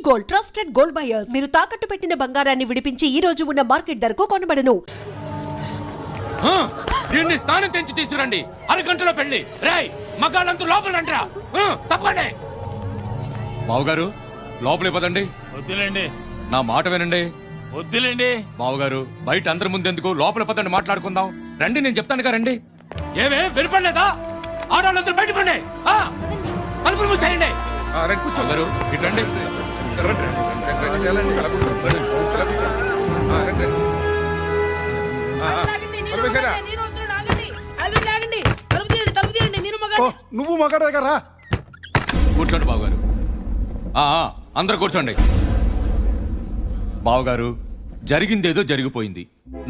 Gold, trusted gold buyers. మీరు తాకట్టు పెట్టిన బంగారాన్ని విడిపించి ఈ రోజు ఉన్న మార్కెట్ ధరకు కొనబడను. దీన్ని స్నానం తెంచి తీసుకురండి. అరగంటలో పెళ్లి. రేయ్ మగాళ్ళంతా లోపల రండిరా. తప్పకండి. బావుగారు లోపలికి పదండి. వద్దులేండి. నా మాట వినండి. వద్దులేండి. బావుగారు బయట అందరి ముందెందుకు, లోపల పదండి, మాట్లాడుకుందాం. రండి, నేను చెప్తానుగా రండి. ఏమే వినపడలేదా? ఆడవాళ్ళందరూ బయట పండి. తలుపులు మూసేయండి. కూర్చోగారు ఇటండి. నువ్వు మగాడు దగ్గర కూర్చోండి బావగారు. అందరూ కూర్చోండి. బావగారు జరిగిందేదో జరిగిపోయింది.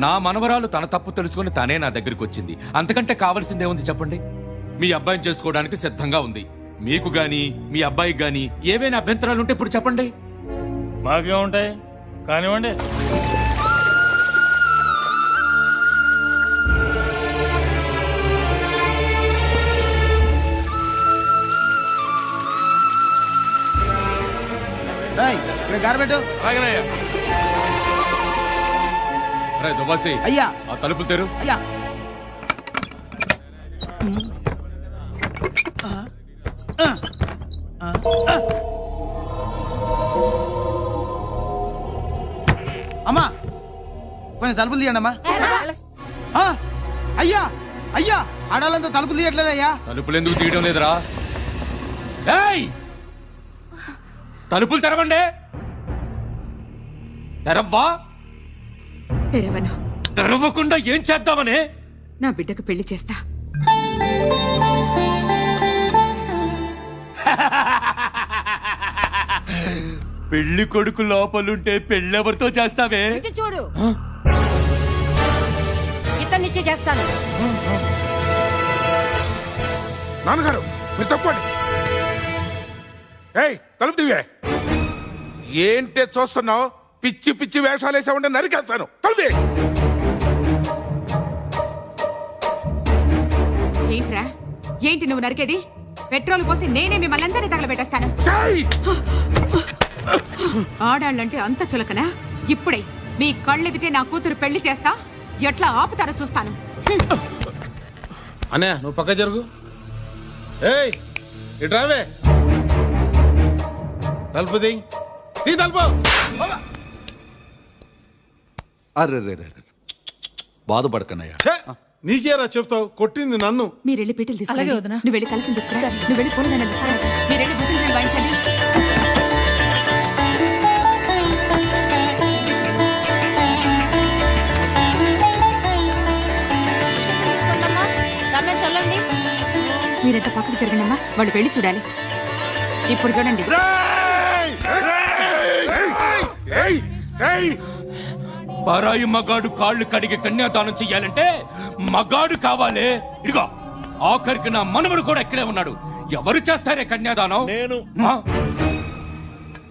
నా మనవరాలు తన తప్పు తెలుసుకుని తనే నా దగ్గరికి వచ్చింది. అంతకంటే కావాల్సిందేముంది చెప్పండి? మీ అబ్బాయిని చేసుకోవడానికి సిద్ధంగా ఉంది. మీకు గాని మీ అబ్బాయికి గాని ఏవైనా అభ్యంతరాలు ఉంటే ఇప్పుడు చెప్పండి. మాకేముంటాయి, కానివ్వండి. దుబాసి అయ్యా, ఆ తలుపులు తెరు. అయ్యా. అమ్మా కొంచెం తలుపులు తీయండి అమ్మా. అయ్యా అయ్యా, ఆడాలంతా తలుపులు తీయట్లేదయ్యా. తలుపులు ఎందుకు తీయడం లేదురా? తలుపులు తెరవండి. తెరవ్వా? తెరవను. తెరవకుండా ఏం చేద్దామని? నా బిడ్డకు పెళ్లి చేస్తా. పెళ్లి కొడుకు లోపలుంటే పెళ్ళెవరితో చేస్తావే? చూడు, ఇతన్నిచ్చి చేస్తాను. నాన్నగారు మీరు తప్పండి. ఏయ్ తలుపు దివే. ఏంటే చూస్తున్నావు? పిచ్చి పిచ్చి వేషాలు వేసామంటే నరికేస్తాను. తలుపు. ఏంట్రా, ఏంటి నువ్వు నరికేది? పెట్రోల్ పోసి నేనే మిమ్మల్ని అందరినీ తగలబెట్టేస్తాను. ఆడాళ్ళంటే అంత చులకనా? ఇప్పుడే మీ కళ్ళెదిటే నా కూతురు పెళ్లి చేస్తా. ఎట్లా ఆపుతారో చూస్తాను. అన్నయ్య నువ్వు పక్క జరుగు. ఏయ్ ఇట్రావే. తలుపు ది తలుపు. అర్రే బాధపడకనయ్యా. నీకేరా చెప్తావు? కొట్టింది నన్ను. మీరు వెళ్ళి పీటలు తీసుకురండి. నువ్వు వెళ్ళి కలిసి తీసుకురా. నువ్వు వెళ్ళి పూలదండ తీసుకురా. మీరు వెళ్ళి బుద్ధులు వాయించండి. మీరంతా పక్కకు జరగండి అమ్మా. వాళ్ళు పెళ్లి చూడాలి. ఇప్పుడు చూడండి. పరాయి మగాడు కాళ్ళు కడిగి కన్యాదానం చెయ్యాలంటే మగాడు కావాలి. ఇదిగో ఆఖరికి నా మనవడు కూడా ఇక్కడే ఉన్నాడు. ఎవరు చేస్తారే కన్యాదానం?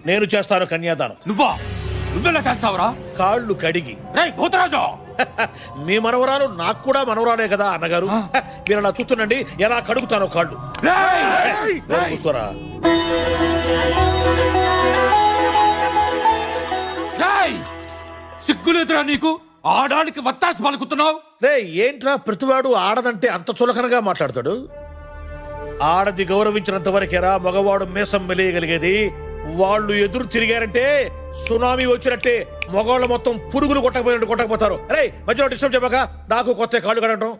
నేను చేస్తాను కన్యాదానం. నువ్వెలా చేస్తావురా? కాళ్ళు కడిగి. రేయ్ భూతరాజు, మీ మనవరాలు నాకు కూడా మనవరాలే కదా అన్నగారు. మీరు అలా చూస్తుండండి ఎలా కడుగుతానో కాళ్ళు. చూసుకోరా. సిగ్గులేదురా నీకు? ఆడాడికి వత్తాసి పలుకుతున్నావు. రే ఏంట్రా ప్రతివాడు ఆడదంటే అంత చులకనగా మాట్లాడతాడు? ఆడది గౌరవించినంత వరకేరా మగవాడు మీసం మెలియగలిగేది. వాళ్ళు ఎదురు తిరిగారంటే సునామీ వచ్చినట్టే మగవాళ్ళు మొత్తం పురుగులు కొట్టకపోతారు. రే మధ్యలో డిస్టర్బ్ చెప్పక నాకు కొత్త కాళ్ళు కడగటం.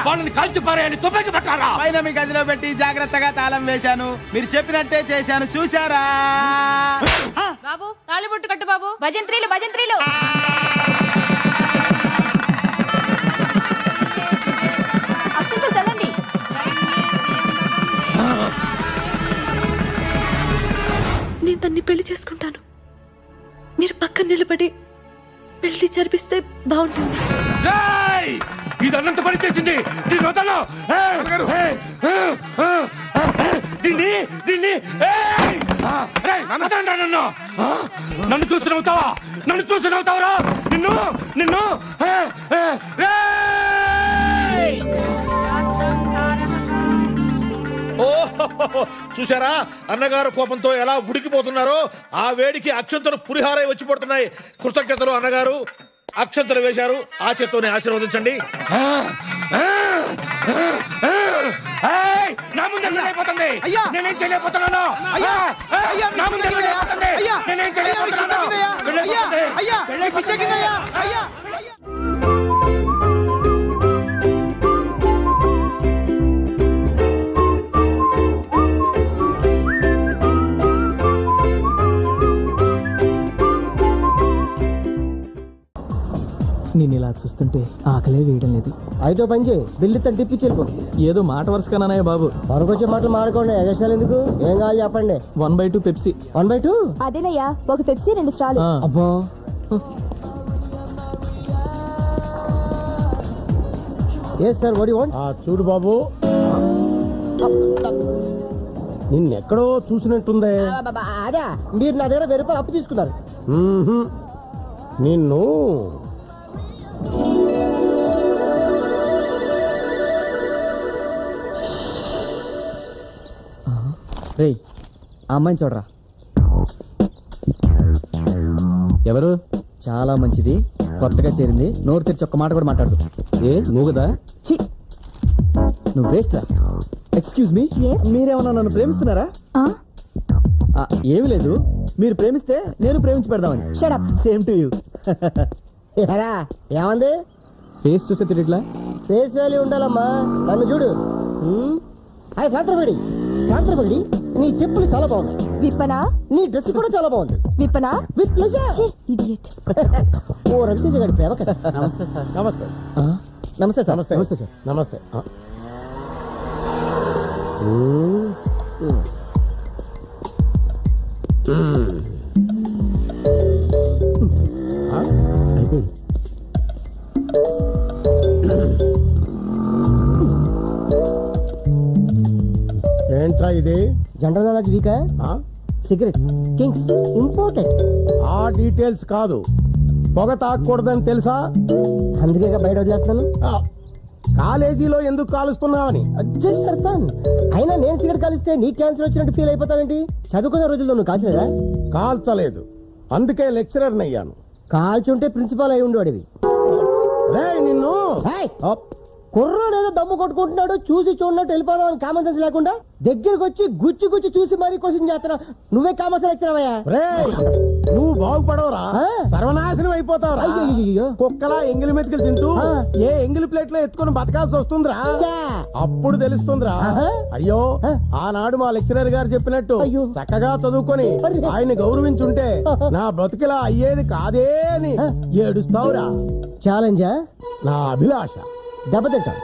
వాళ్ళని కాల్చి పారేయాలి. తుపాకి పట్టారా? పైన మీ గదిలో పెట్టి జాగ్రత్తగా తాళం వేశాను. మీరు చెప్పినట్టే చేశాను. చూశారా? బాబు తాళిబొట్టు కట్టు బాబు. భజంత్రీలు భజంత్రీలు. అక్షంతలు చల్లండి. నేను తన్ని పెళ్లి చేసుకుంటాను. మీరు పక్కన నిలబడి పెళ్లి జరిపిస్తే బాగుంటుంది. ఇదన్నంత పని చేసింది. నన్ను చూసి నవ్వుతావా? నన్ను చూసి నవ్వుతావరా? నిన్ను ఓ చూసారా అన్నగారు కోపంతో ఎలా ఉడికిపోతున్నారో ఆ వేడికి అక్షంతలు పులిహారై వచ్చి పడుతున్నాయి. కృతజ్ఞతలు అన్నగారు. అక్షంతలు వేశారు, ఆ చేత్తోనే ఆశీర్వదించండి. నా ముందు అయిపోతుంది. నేనేం చేయలేకపోతున్నాను. నా ముందు అయిపోతుంది. నేనేం చేయలేకపోతున్నాను. నేను ఇలా చూస్తుంటే ఆకలే వేయడం లేదు. అయితే పని చేయి, బిల్లు టిప్పి చెల్లిపో. ఏదో మాట వరుసగానయ్య బాబు. వరకొచ్చే మాటలు మాడుకోండి, ఎగస్ట్రాలు ఎందుకు? ఏం కావాలి చెప్పండి. 1/2 పెప్సీ. 1/2? అదేనయ్యా, ఒక పెప్సీ 2 స్ట్రాలు. అబ్బా ఏ సార్ వాట్ యు వాంట్? చూడు బాబు, నిన్నెక్కడో చూసినట్టుందే. అదే, మీరు నా దగ్గర 1000 రూపాయలు అప్పు తీసుకున్నారు. నిన్ను రేయ్, ఆ అమ్మాయిని చూడరా. ఎవరు? చాలా మంచిది, కొత్తగా చేరింది. నోరు తెరిచి ఒక్క మాట కూడా మాట్లాడదు. ఏ నువ్వు కదా? ఛీ, నువ్వు వేస్ట్ రా. ఎక్స్క్యూజ్ మీ, మీరేమన్నా నన్ను ప్రేమిస్తున్నారా? ఏమి లేదు, మీరు ప్రేమిస్తే నేను ప్రేమించి పెడదామని. Same to you. ఏమంది? ఫేస్ చూసే తిరిగిట్లా. ఫేస్ వాల్యూ ఉండాలమ్మా. నన్ను చూడు. హాయ్ కాంత్రపడి. కాంత్రపడి, నీ చెప్పులు చాలా బాగున్నాయి. విప్పనా? నీ డ్రెస్ కూడా చాలా బాగుంది. విప్పనా? With pleasure. ఇడియట్. ఓ రవితేజ గారి ప్రేమ కదా. నమస్తే సార్. నమస్తే నమస్తే సార్. నమస్తే నమస్తే సార్. నమస్తే. అయిపోయింది. ఏంట్రా ఇది? జనరల్ నాలెడ్జ్ వీకా? Cigarette kings important. ఆ డీటెయిల్స్ కాదు, పొగ తాగకూడదని తెలుసా? అందుకే బయట వదిలేస్తాను. కాలేజీలో ఎందుకు కాలుస్తున్నావని. Just for fun. అయినా నేను సిగరెట్ కాలిస్తే నీ క్యాన్సర్ వచ్చినట్టు ఫీల్ అయిపోతావేంటి? చదువుకున్న రోజుల్లో నువ్వు కాల్చలేదా? కాల్చలేదు, అందుకే లెక్చరర్ అయ్యాను. కాల్చుంటే ప్రిన్సిపాల్ అయి ఉండేవాడివి. రేయ్ నిన్ను. కుర్రాడు ఏదో దమ్ము కొట్టుకుంటున్నాడు, చూసి చూడనట్టు వెళ్ళిపోదాం అని కామన్ సెన్స్ లేకుండా దగ్గరకు వచ్చి గుచ్చి గుచ్చి చూసి మరీ క్వశ్చన్ చేస్తున్నావు. నువ్వే కామన్ సెన్స్ లెక్చరవయ్యా. రేయ్ నువ్వు బాగుపడవరా, సర్వనాశనం అయిపోతావురా. అయ్యో, కుక్కలా ఎంగిలి మెతుకులు తింటూ ఏ ఎంగిలి ప్లేట్ లో ఎత్తుకొని బతకాల్సి వస్తుందిరా. అప్పుడు తెలుస్తుందిరా. అయ్యో, ఆనాడు మా లెక్చరర్ గారు చెప్పినట్టు చక్కగా చదువుకొని ఆయన్ని గౌరవించుంటే నా బ్రతికిలా అయ్యేది కాదే అని ఏడుస్తావురా. ఛాలెంజా? నా అభిలాష. దెబ్బతింటాం.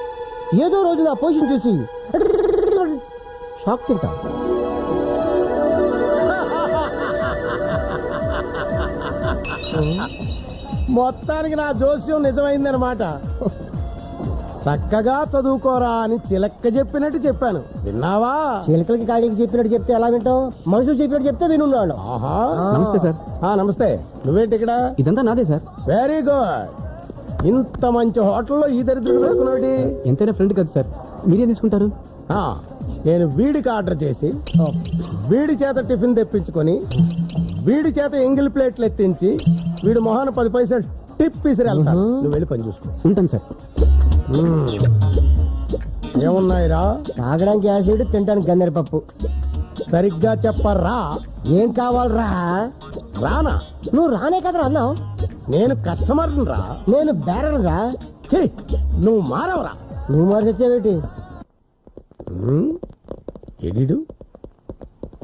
ఏదో రోజు నా పొజిషన్ చూసి షాక్ తింటాం. మొత్తానికి నా జోస్యం నిజమైందనమాట. చక్కగా చదువుకోరా అని చిలక్క చెప్పినట్టు చెప్పాను, విన్నావా? చిలకలకి కాడికి చెప్పినట్టు చెప్తే ఎలా వింటాం? మనుషులు చెప్పినట్టు చెప్తే వినున్నాడు. ఆహా, నమస్తే సార్. నమస్తే. నువ్వేంటి ఇక్కడ? ఇదంతా నాదే సార్. Very good. ఇంత మంచి హోటల్లో ఈ దరిద్రుడు పెట్టుకున్నాడు. ఎంతైనా ఫ్రెండ్ కదా సార్, మీరేం తీసుకుంటారు? నేను వీడికి ఆర్డర్ చేసి వీడి చేత టిఫిన్ తెప్పించుకొని వీడి చేత ఎంగిల్ ప్లేట్లు ఎత్తించి వీడు మొహాన 10 పైసలు టిప్ ఇసిరి వెళ్తాను. నువ్వు వెళ్ళి పని చూసుకో. ఉంటాను సార్. ఏమున్నాయిరా? తాగడానికి యాసిడ్, తినడానికి గన్నేరు పప్పు. సరిగ్గా చెప్పరా. ఏం కావాలరా? రానా? నువ్వు రానే కదరా అన్నావు. నేను కస్టమర్ రా. నేను బేరర్ రా. నువ్వు మారవరా. నువ్వు మార్చొచ్చావేటి? ఎడిడు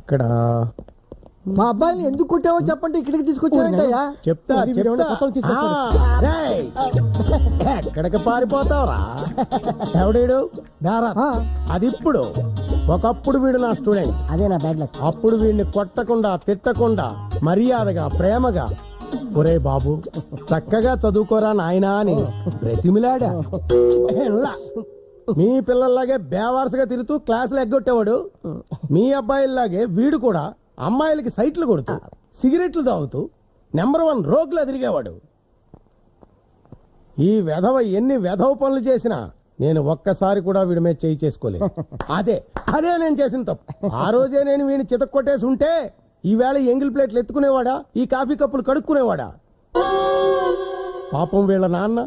ఇక్కడ మా అబ్బాయిని ఎందుకు కొట్టావో చెప్పండి. ఇక్కడికి తీసుకొచ్చావేంటయ్యా? చెప్తా. ఎక్కడికి పారిపోతావురా? ఎవడీడు? అది ఇప్పుడు. ఒకప్పుడు వీడు నా స్టూడెంట్. అదే నా బ్యాడ్ లక్. అప్పుడు వీడిని కొట్టకుండా తిట్టకుండా మర్యాదగా ప్రేమగా, ఒరే బాబు చక్కగా చదువుకోరా నాయనా అని బ్రతిమిలాడా. మీ పిల్లల్లాగే బేవారసుగా తిరుగుతూ క్లాసులు ఎగ్గొట్టేవాడు. మీ అబ్బాయిల్లాగే వీడు కూడా అమ్మాయిలకి సైట్లు కొడుతూ సిగరెట్లు తాగుతూ నెంబర్ 1 రోగులా తిరిగేవాడు. ఈ వెధవ ఎన్ని వెధవ పనులు చేసినా నేను ఒక్కసారి కూడా వీడి మీద చేయి చేసుకోలేదు. అదే నేను చేసిన తప్పు. ఆ రోజే నేను వీడిని చితక్కొట్టేసి ఉంటే ఈవేళ ఎంగిల్ ప్లేట్లు ఎత్తుకునేవాడా, ఈ కాఫీ కప్పులు కడుక్కునేవాడా? పాపం వీళ్ళ నాన్న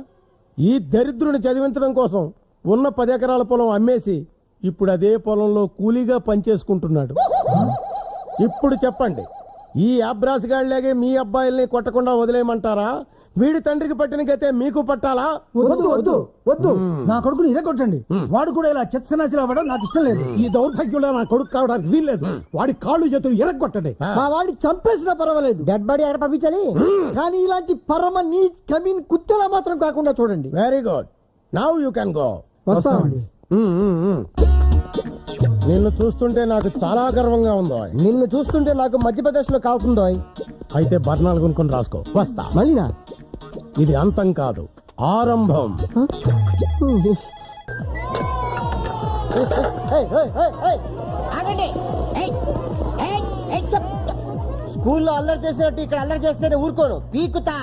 ఈ దరిద్రుని చదివించడం కోసం ఉన్న 10 ఎకరాల పొలం అమ్మేసి ఇప్పుడు అదే పొలంలో కూలీగా పనిచేసుకుంటున్నాడు. ఇప్పుడు చెప్పండి, ఈ అబ్రాసిగాళ్లాగే మీ అబ్బాయిల్ని కొట్టకుండా వదిలేయమంటారా? వీడి తండ్రికి పట్టిన గతే మీకు పట్టాలా? వద్దు వద్దు వద్దు, నా కొడుకుని ఇరగొట్టండి. వాడు కూడా ఇలా చెత్తనాశలు అవ్వడం నాకు ఇష్టం లేదు. ఈ దౌర్భాగ్యంలో నా కొడుకు కావడానికి వీల్లేదు. వాడి కాళ్ళు చేతులు ఇరగొట్టండి. మా వాడిని చంపేసినా పర్వాలేదు, డెడ్ బాడీ ఎక్కడ పంపించాలి. కానీ ఇలాంటి పరమ నీ కమీన్ కుత్తెలా మాత్రం కాకుండా చూడండి. Very good, now you can go. వస్తామండి. నిన్ను చూస్తుంటే నాకు చాలా గర్వంగా ఉందో. నిన్ను చూస్తుంటే నాకు మధ్యప్రదేశ్ లో కాకుందో. అయితే బర్ణాలు కొనుక్కొని రాసుకో. వస్తా. మళ్ళీనా? ఇది అంతం కాదు, ఆరంభం. స్కూల్లో అల్లరి చేసినట్టు ఇక్కడ అల్లరి చేస్తేనే ఊరుకోను, పీకుతా.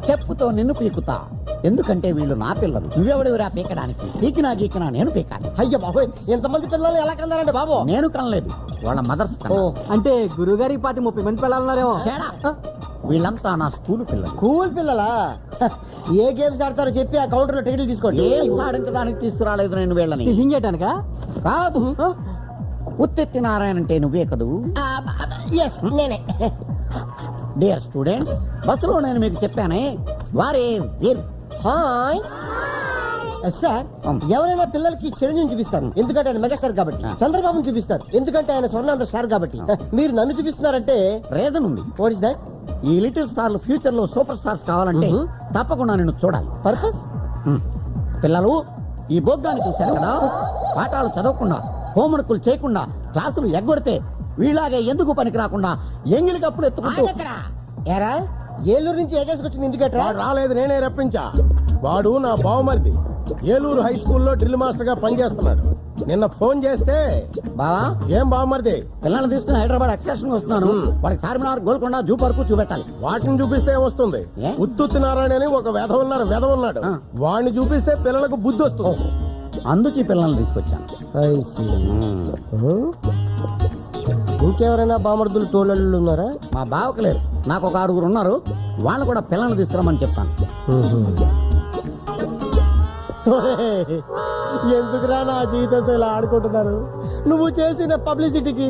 చెప్పుతో నిన్ను పీకుతా. ఎందుకంటే వీళ్ళు నా పిల్లలు. నువ్వెవడివిరా పీకడానికి? పీకినా గీకినా నేను పీకాలి. అయ్యో బాబోయ్, ఎంతమంది పిల్లలు ఎలా కన్నారండి బాబు? నేను కనలేదు, వాళ్ళ మదర్స్ అంటే గురుగారికి 30 మంది పిల్లలున్నారేమో. వీళ్ళంతా నా స్కూల్ పిల్లలు. స్కూల్ పిల్లలా? ఏ గేమ్స్ ఆడతారో చెప్పి ఆ కౌంటర్ లో టికెట్లు తీసుకోండి. ఏం సాధించడానికి తీసుకురాలేదు నేను వీళ్ళని. టిఫిన్ చేయడానికా? కాదు, ఉత్తెత్తి నారాయణ అంటే నువ్వే కదూ? నేనే. డియర్ స్టూడెంట్స్, బస్సులో నేను మీకు చెప్పానే, వారే వీరు. హాయ్ సార్, ఎవరైనా పిల్లలకి చిరంజీవి చూపిస్తారు ఎందుకంటే ఆయన మెగాస్టార్ కాబట్టి. చంద్రబాబుని చూపిస్తారు ఎందుకంటే ఆయన స్వర్ణాంధ్ర స్టార్ కాబట్టి. మీరు నన్ను చూపిస్తున్నారంటే రీజన్ ఉంది. What is that? ఈ లిటిల్ స్టార్లు ఫ్యూచర్ లో సూపర్ స్టార్స్ కావాలంటే తప్పకుండా నేను చూడాలి. పర్పస్? పిల్లలు, ఈ బొగ్గాన్ని చూశారు కదా, పాఠాలు చదవకుండా హోంవర్కులు చేయకుండా క్లాసులు ఎగ్గొడితే వీళ్ళాగే ఎందుకు పనికి రాకుండా ఎంగిలి కప్పులు ఎత్తుకుంటూ ఎరా ఏలూరు నుంచి ఎగేసుకొచ్చింది ఎందుకట్రా? వాడు రాలేదు, నేనే రప్పించా. వాడు నా బావమరిది, ఏలూరు హై స్కూల్లో డ్రిల్ మాస్టర్ గా పనిచేస్తున్నాడు. నిన్న ఫోన్ చేస్తే, బావా ఏం బావమరిది, పిల్లల్ని తీసుకుని హైదరాబాద్ ఎక్స్కర్షన్ వస్తున్నాను, వాళ్ళకి చార్మినార్, గోల్కొండ, జూ పార్కు చూపెట్టాలి. వాటిని చూపిస్తే వస్తుంది. ఏ? ఉత్తుత్తి నారాయణ అని ఒక వెధ ఉన్నాడు. వాడిని చూపిస్తే పిల్లలకు బుద్ధి వస్తుంది. అందుకే పిల్లల్ని తీసుకొచ్చాను. ఇంకెవరైనా బామర్దులు తోళ్ళు ఉన్నారా? మా బావకు లేరు, నాకు ఒక 6 ఉన్నారు. వాళ్ళు కూడా పిల్లల్ని తీసుకురమ్మని చెప్తాను. ఎందుకురా నా జీవితంతో ఇలా ఆడుకుంటున్నారు? నువ్వు చేసిన పబ్లిసిటీకి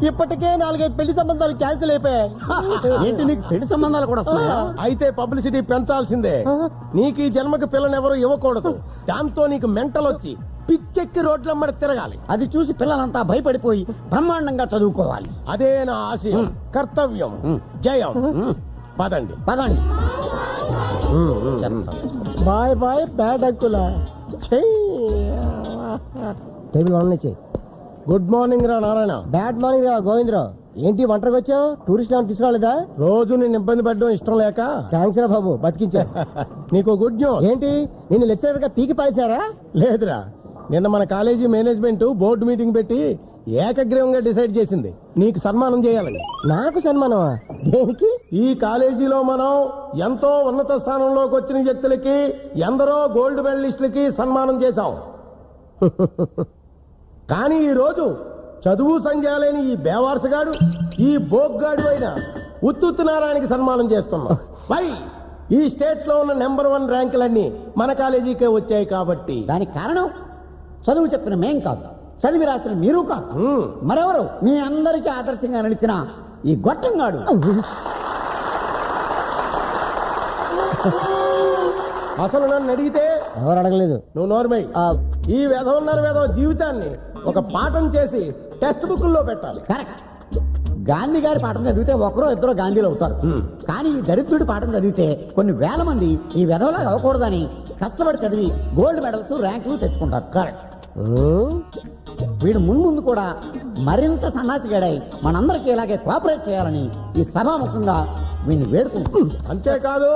ఇప్పటికే 4-5 పెళ్లి సంబంధాలు క్యాన్సిల్ అయిపోయాయి. ఏంటి, నీకు పెళ్లి సంబంధాలు కూడా వస్తున్నాయా? అయితే పబ్లిసిటీ పెంచాల్సిందే. నీకు ఈ జన్మకి పిల్లని ఎవరు ఇవ్వకూడదు. దాంతో నీకు మెంటల్ వచ్చి పిచ్చెక్కి రోడ్లమ్మడి తిరగాలి. అది చూసి పిల్లలంతా భయపడిపోయి బ్రహ్మాండంగా చదువుకోవాలి. అదే నా ఆశయం, కర్తవ్యం, జయం. పదండి. పదండి. బాయ్ బాయ్ బ్యాడ్ అంకులా. టేబుల్ వన్ నుంచి. గుడ్ మార్నింగ్ రా నారాయణ. బ్యాడ్ మార్నింగ్ రా గోవిందరావు. ఏంటి ఒంటరికి వచ్చావు? టూరిస్ట్ ఏమైనా తీసుకురాలేదా? రోజు నేను ఇబ్బంది పెట్టడం ఇష్టం లేక. థ్యాంక్స్ రా బాబు, బతికించా. నీకు గుడ్ న్యూస్. ఏంటి, నిన్ను లెక్చరర్ గా పీకి పారేశారా? లేదురా, నిన్న మన కాలేజీ మేనేజ్మెంట్ బోర్డు మీటింగ్ పెట్టి ఏకగ్రీవంగా డిసైడ్ చేసింది నీకు సన్మానం చేయాలని. నాకు సన్మానమా? దేనికి? ఈ కాలేజీలో మనం ఎంతో ఉన్నత స్థానంలోకి వచ్చిన వ్యక్తులకి, ఎందరో గోల్డ్ మెడలిస్టులకి సన్మానం చేశాం. కానీ ఈ రోజు చదువు సంధ్యాలేని ఈ బేవార్సగాడు, ఈ బోగ్గాడు అయిన ఉత్తుత్తి నారాయణకి సన్మానం చేస్తున్నాం. పై ఈ స్టేట్ లో ఉన్న నెంబర్ 1 ర్యాంకులన్నీ మన కాలేజీకే వచ్చాయి కాబట్టి. దానికి కారణం చదువు చెప్పిన మేం కాదు, చదివి రాసిన మీరు కాదు, మరెవరు? మీ అందరికీ ఆదర్శంగా నడిచిన ఈ గొట్టంగాడు. అసలు నన్ను అడిగితే ఎవరు అడగలేదు. నువ్వు నోర్మై. ఈ వెధవ జీవితాన్ని ఒక పాఠం చేసి టెక్స్ట్ బుక్లో పెట్టాలి. కరెక్ట్. గాంధీ గారి పాఠం చదివితే 1-2 గాంధీలు అవుతారు. కానీ ఈ దరిద్రుడి పాఠం చదివితే కొన్ని వేల మంది ఈ వెధవలాగా అవ్వకూడదని కష్టపడి చదివి గోల్డ్ మెడల్స్, ర్యాంకులు తెచ్చుకుంటారు. కరెక్ట్. వీడు ముందు కూడా మరింత సన్నాసిగాడై మనందరికీ ఇలాగే కోఆపరేట్ చేయాలని ఈ సభాముఖంగా వీడిని వేడుకుంటున్నాం. అంతేకాదు,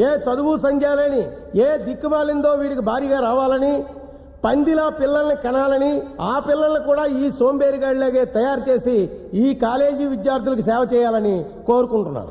ఏ చదువు సంఖ్య లేని ఏ దిక్కుమాలిందో వీడికి భారీగా రావాలని, పందిలా పిల్లల్ని కనాలని, ఆ పిల్లల్ని కూడా ఈ సోంబేరిగాడిలాగే తయారు చేసి ఈ కాలేజీ విద్యార్థులకు సేవ చేయాలని కోరుకుంటున్నాను.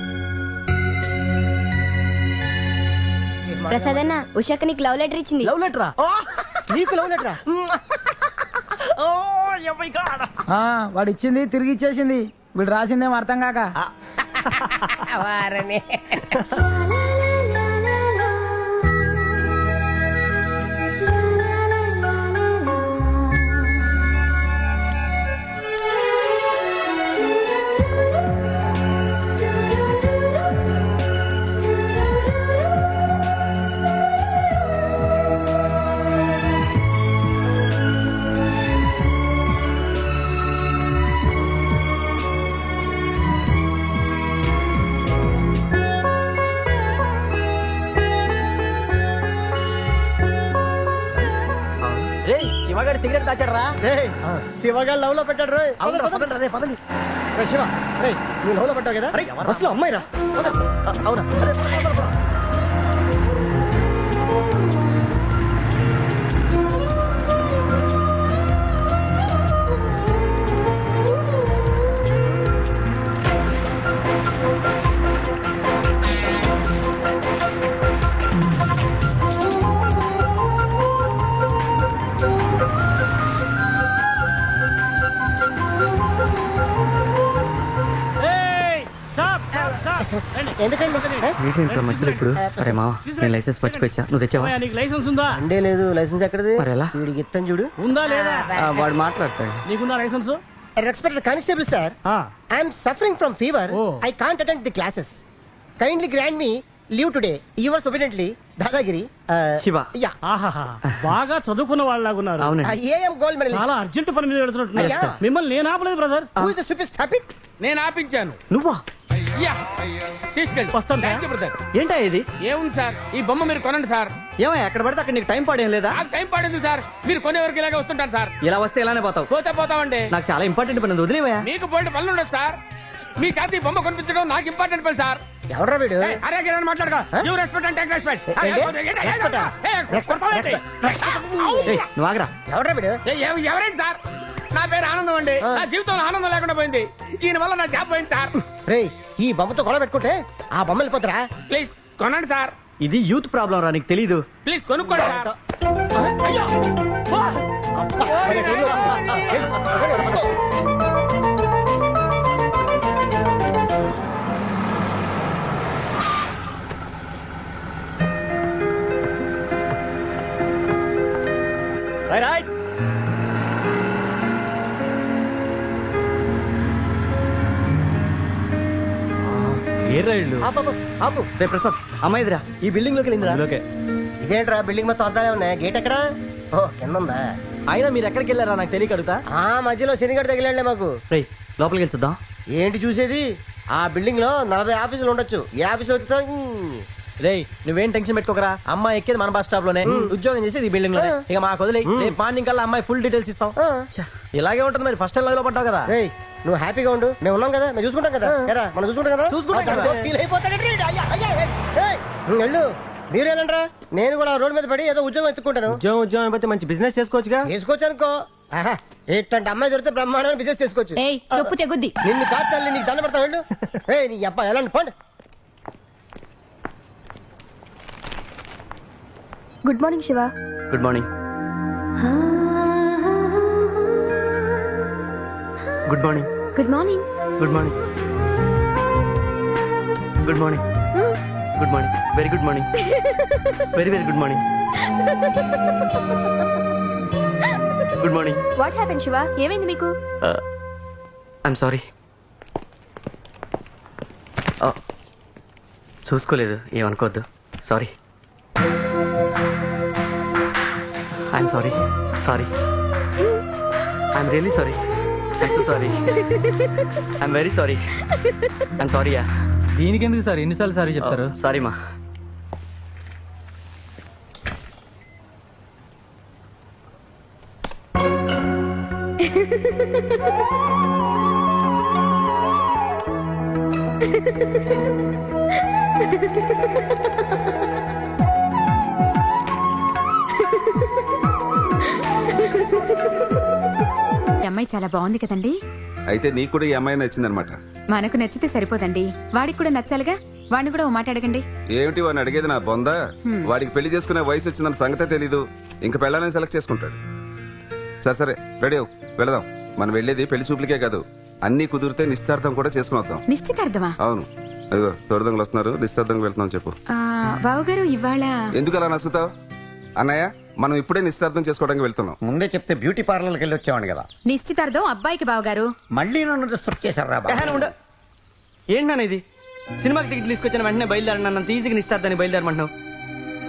ప్రసాద్ అన్న ఉషాక నీకు లవ్ లెటర్ ఇచ్చింది. లవ్ లెటరా? నీకు లవ్ లెటరా? వాడు ఇచ్చింది తిరిగి ఇచ్చేసింది. వీడు రాసిందేమో అర్థం కాక. శివగాడి సిగరెట్ దాచాడరా? శివగాడు లవ్ లో పెట్టాడు రే. పదండి. శివ రే, నువ్వు లవ్ లో పెట్టావు కదా? బస్సులో అమ్మాయి రా. అవునా? ఎందుకండి మధ్యలో ఇప్పుడు అరే మావా నేను లైసెన్స్ మర్చిపోయా. నువ్వు తెచ్చావా? నీకు లైసెన్స్ ఉందా? అంటే లేదు. లైసెన్స్ ఎక్కడది? మరి ఎలా? వీడికి ఇస్తాను చూడు. ఉందా లేదా? వాడు మాట్లాడతాడు. నీకుందా license? Respected constable sir, I'm suffering from fever. I can't attend the classes. Kindly grant me leave today. Yours obediently దాదాగిరి శివ. యా. బాగా చదువుకున్న వాళ్ళలాగున్నారు. I'm gold medal. చాలా అర్జెంట్ పని మీద పెడుతున్నట్టు. మిమ్మల్ని నేను ఆపలేదు brother. Who is the stupid stopped? నేను ఆపించాను. నువ్వా? తీసుకెళ్ళి వస్తాను బ్రదర్. ఏంటా ఇది? ఏముంది సార్, ఈ బొమ్మ మీరు కొనండి సార్. ఏమయ్య ఎక్కడ పడితే అక్కడ నీకు టైం పాడేం లేదా? నాకు టైం పడింది సార్. మీరు కొనే వరకు ఇలాగే వస్తుంటాను సార్. ఇలా వస్తే ఇలానే పోతావు. పోతే పోతామండి. నాకు చాలా ఇంపార్టెంట్ పని ఉంది, వదిలేవయ్యా. మీకు పోయిన పనులు ఉండదు సార్. మీ చేతి ఈ బొమ్మ కొనిపించడం నాకు ఇంపార్టెంట్ పని సార్. ఎవడ్రా వీడు? అరే మాట్లాడక. You respect and take respect. నువ్వు ఆగరా. ఎవడ్రా వీడు? ఎవరేంటి సార్? నా పేరు ఆనందం అండి. నా జీవితంలో ఆనందం లేకుండా పోయింది. ఈయన వల్ల నా జాబ్ పోయింది సార్. రేయ్, ఈ బొమ్మతో గొడవ పెట్టుకుంటే ఆ బొమ్మ వెళ్ళిపోతారా? ప్లీజ్ కొనండి సార్. ఇది యూత్ ప్రాబ్లం రా, నీకు తెలీదు. ప్లీజ్ కొనుక్కోండి సార్. రైట్. ఆపు. రే ప్రసాద్, అమ్మాయిదిరా. ఈ బిల్డింగ్ లోకి వెళ్ళిందిరా? ఓకే. ఇదేంట్రా బిల్డింగ్ మొత్తం అద్దాలే ఉన్నాయి. గేట్ ఎక్కడ? ఓ కింద ఉందా? అయినా మీరు ఎక్కడికి వెళ్ళారా నాకు తెలియక అడుగుతా. ఆ మధ్యలో శనిగడ తగిలండి మాకు. రే లోపలికి వెళ్ళి చూద్దాం. ఏంటి చూసేది? ఆ బిల్డింగ్ లో 40 ఆఫీసులు ఉండొచ్చు. ఏ ఆఫీసులో రే నువ్వేం టెన్షన్ పెట్టుకోకరా. అమ్మాయి ఎక్కేది మన బస్ స్టాప్ లోనే, ఉద్యోగం చేసేది ఈ బిల్డింగ్ లోనే. ఇక మాకు వదిలే. రేపు మార్నింగ్ కల్లా అమ్మాయి ఫుల్ డీటెయిల్స్ ఇస్తాం. ఇలాగే ఉంటుంది మరి. ఫస్ట్ టైం లో పడ్డావు కదా. రేయ్ నువ్వు హ్యాపీగా ఉండు, మేము ఉన్నాం కదా, మేము చూసుకుంటాం కదా. ఎరా మనం చూసుకుంటాం కదా. వెళ్ళు. మీరేనంట్రా? నేను కూడా రోడ్ మీద పడి ఏదో ఉద్యోగం ఎత్తుకుంటాను. ఉద్యోగం అయిపోతే మంచి బిజినెస్ చేసుకోవచ్చుగా. చేసుకోవచ్చు అనుకో. ఏంటంటే అమ్మాయి దొరికితే బ్రహ్మాండమైన బిజినెస్ చేసుకోవచ్చు. చెప్పు తెగుద్ది. నిన్ను కాదు తల్లి, నీకు దండ పెడతా. వెళ్ళు. నీ అబ్బా ఎలా పండి. Good morning Shiva. Good morning. Good morning. Good morning. Good morning. Good morning. Good morning. Very good morning. Very very good morning. Good morning. What happen Shiva? ఏమైంది మీకు? I'm sorry. చూసుకోలేదు, ఏమనుకోవద్దు. Sorry. I'm sorry. Sorry. I'm really sorry. I'm so sorry. I'm very sorry. I'm sorry. Yeah. దీనికి ఎందుకు sir ఎన్నిసార్లు sorry చెప్తారు? Sorry మా. అమ్మాయి చాలా బాగుంది కదండి. అయితే నీకు కూడా ఈ అమ్మాయి నచ్చిందనమాట. మనకు నచ్చితే సరిపోదండి, వాడికి కూడా నచ్చాలిగా. వాడిని కూడా ఓ మాట అడగండి. ఏమిటి వాడిని అడిగేది నా బొంద? వాడికి పెళ్లి చేసుకునే వయసు వచ్చిందన్న సంగతే తెలీదు. ఇంక పెళ్ళాలని సెలెక్ట్ చేసుకుంటాడు. సరే సరే రెడీ అవు, వెళదాం. మనం వెళ్ళేది పెళ్లి చూపులకే కాదు, అన్ని కుదిరితే నిశ్చితార్థం కూడా చేసుకుని వద్దాం. నిశ్చితార్థమా? అవును. అదిగో తోడుదొంగలు వస్తున్నారు, నిశ్చితార్థంకి వెళ్తున్నాం. చెప్పు. బావగారు ఇవాళ ఎందుకు అలా నచ్చుతావు? అన్నయ్య, మనం ఇప్పుడే నిశ్చితార్థం చేసుకోవడానికి వెళ్తున్నాం. ముందే చెప్తే బ్యూటీ పార్లర్కి వెళ్ళి వచ్చేవాడు కదా. నిశ్చితార్థం అబ్బాయికి బావగారు. మళ్ళీ నన్ను డిస్టర్బ్ చేశారా? ఏంటి నాన్న ఇది? సినిమాకి టికెట్ తీసుకొచ్చిన వెంటనే బయలుదేరనంత ఈజీగా నిస్తారని బయలుదేరమంటున్నావు.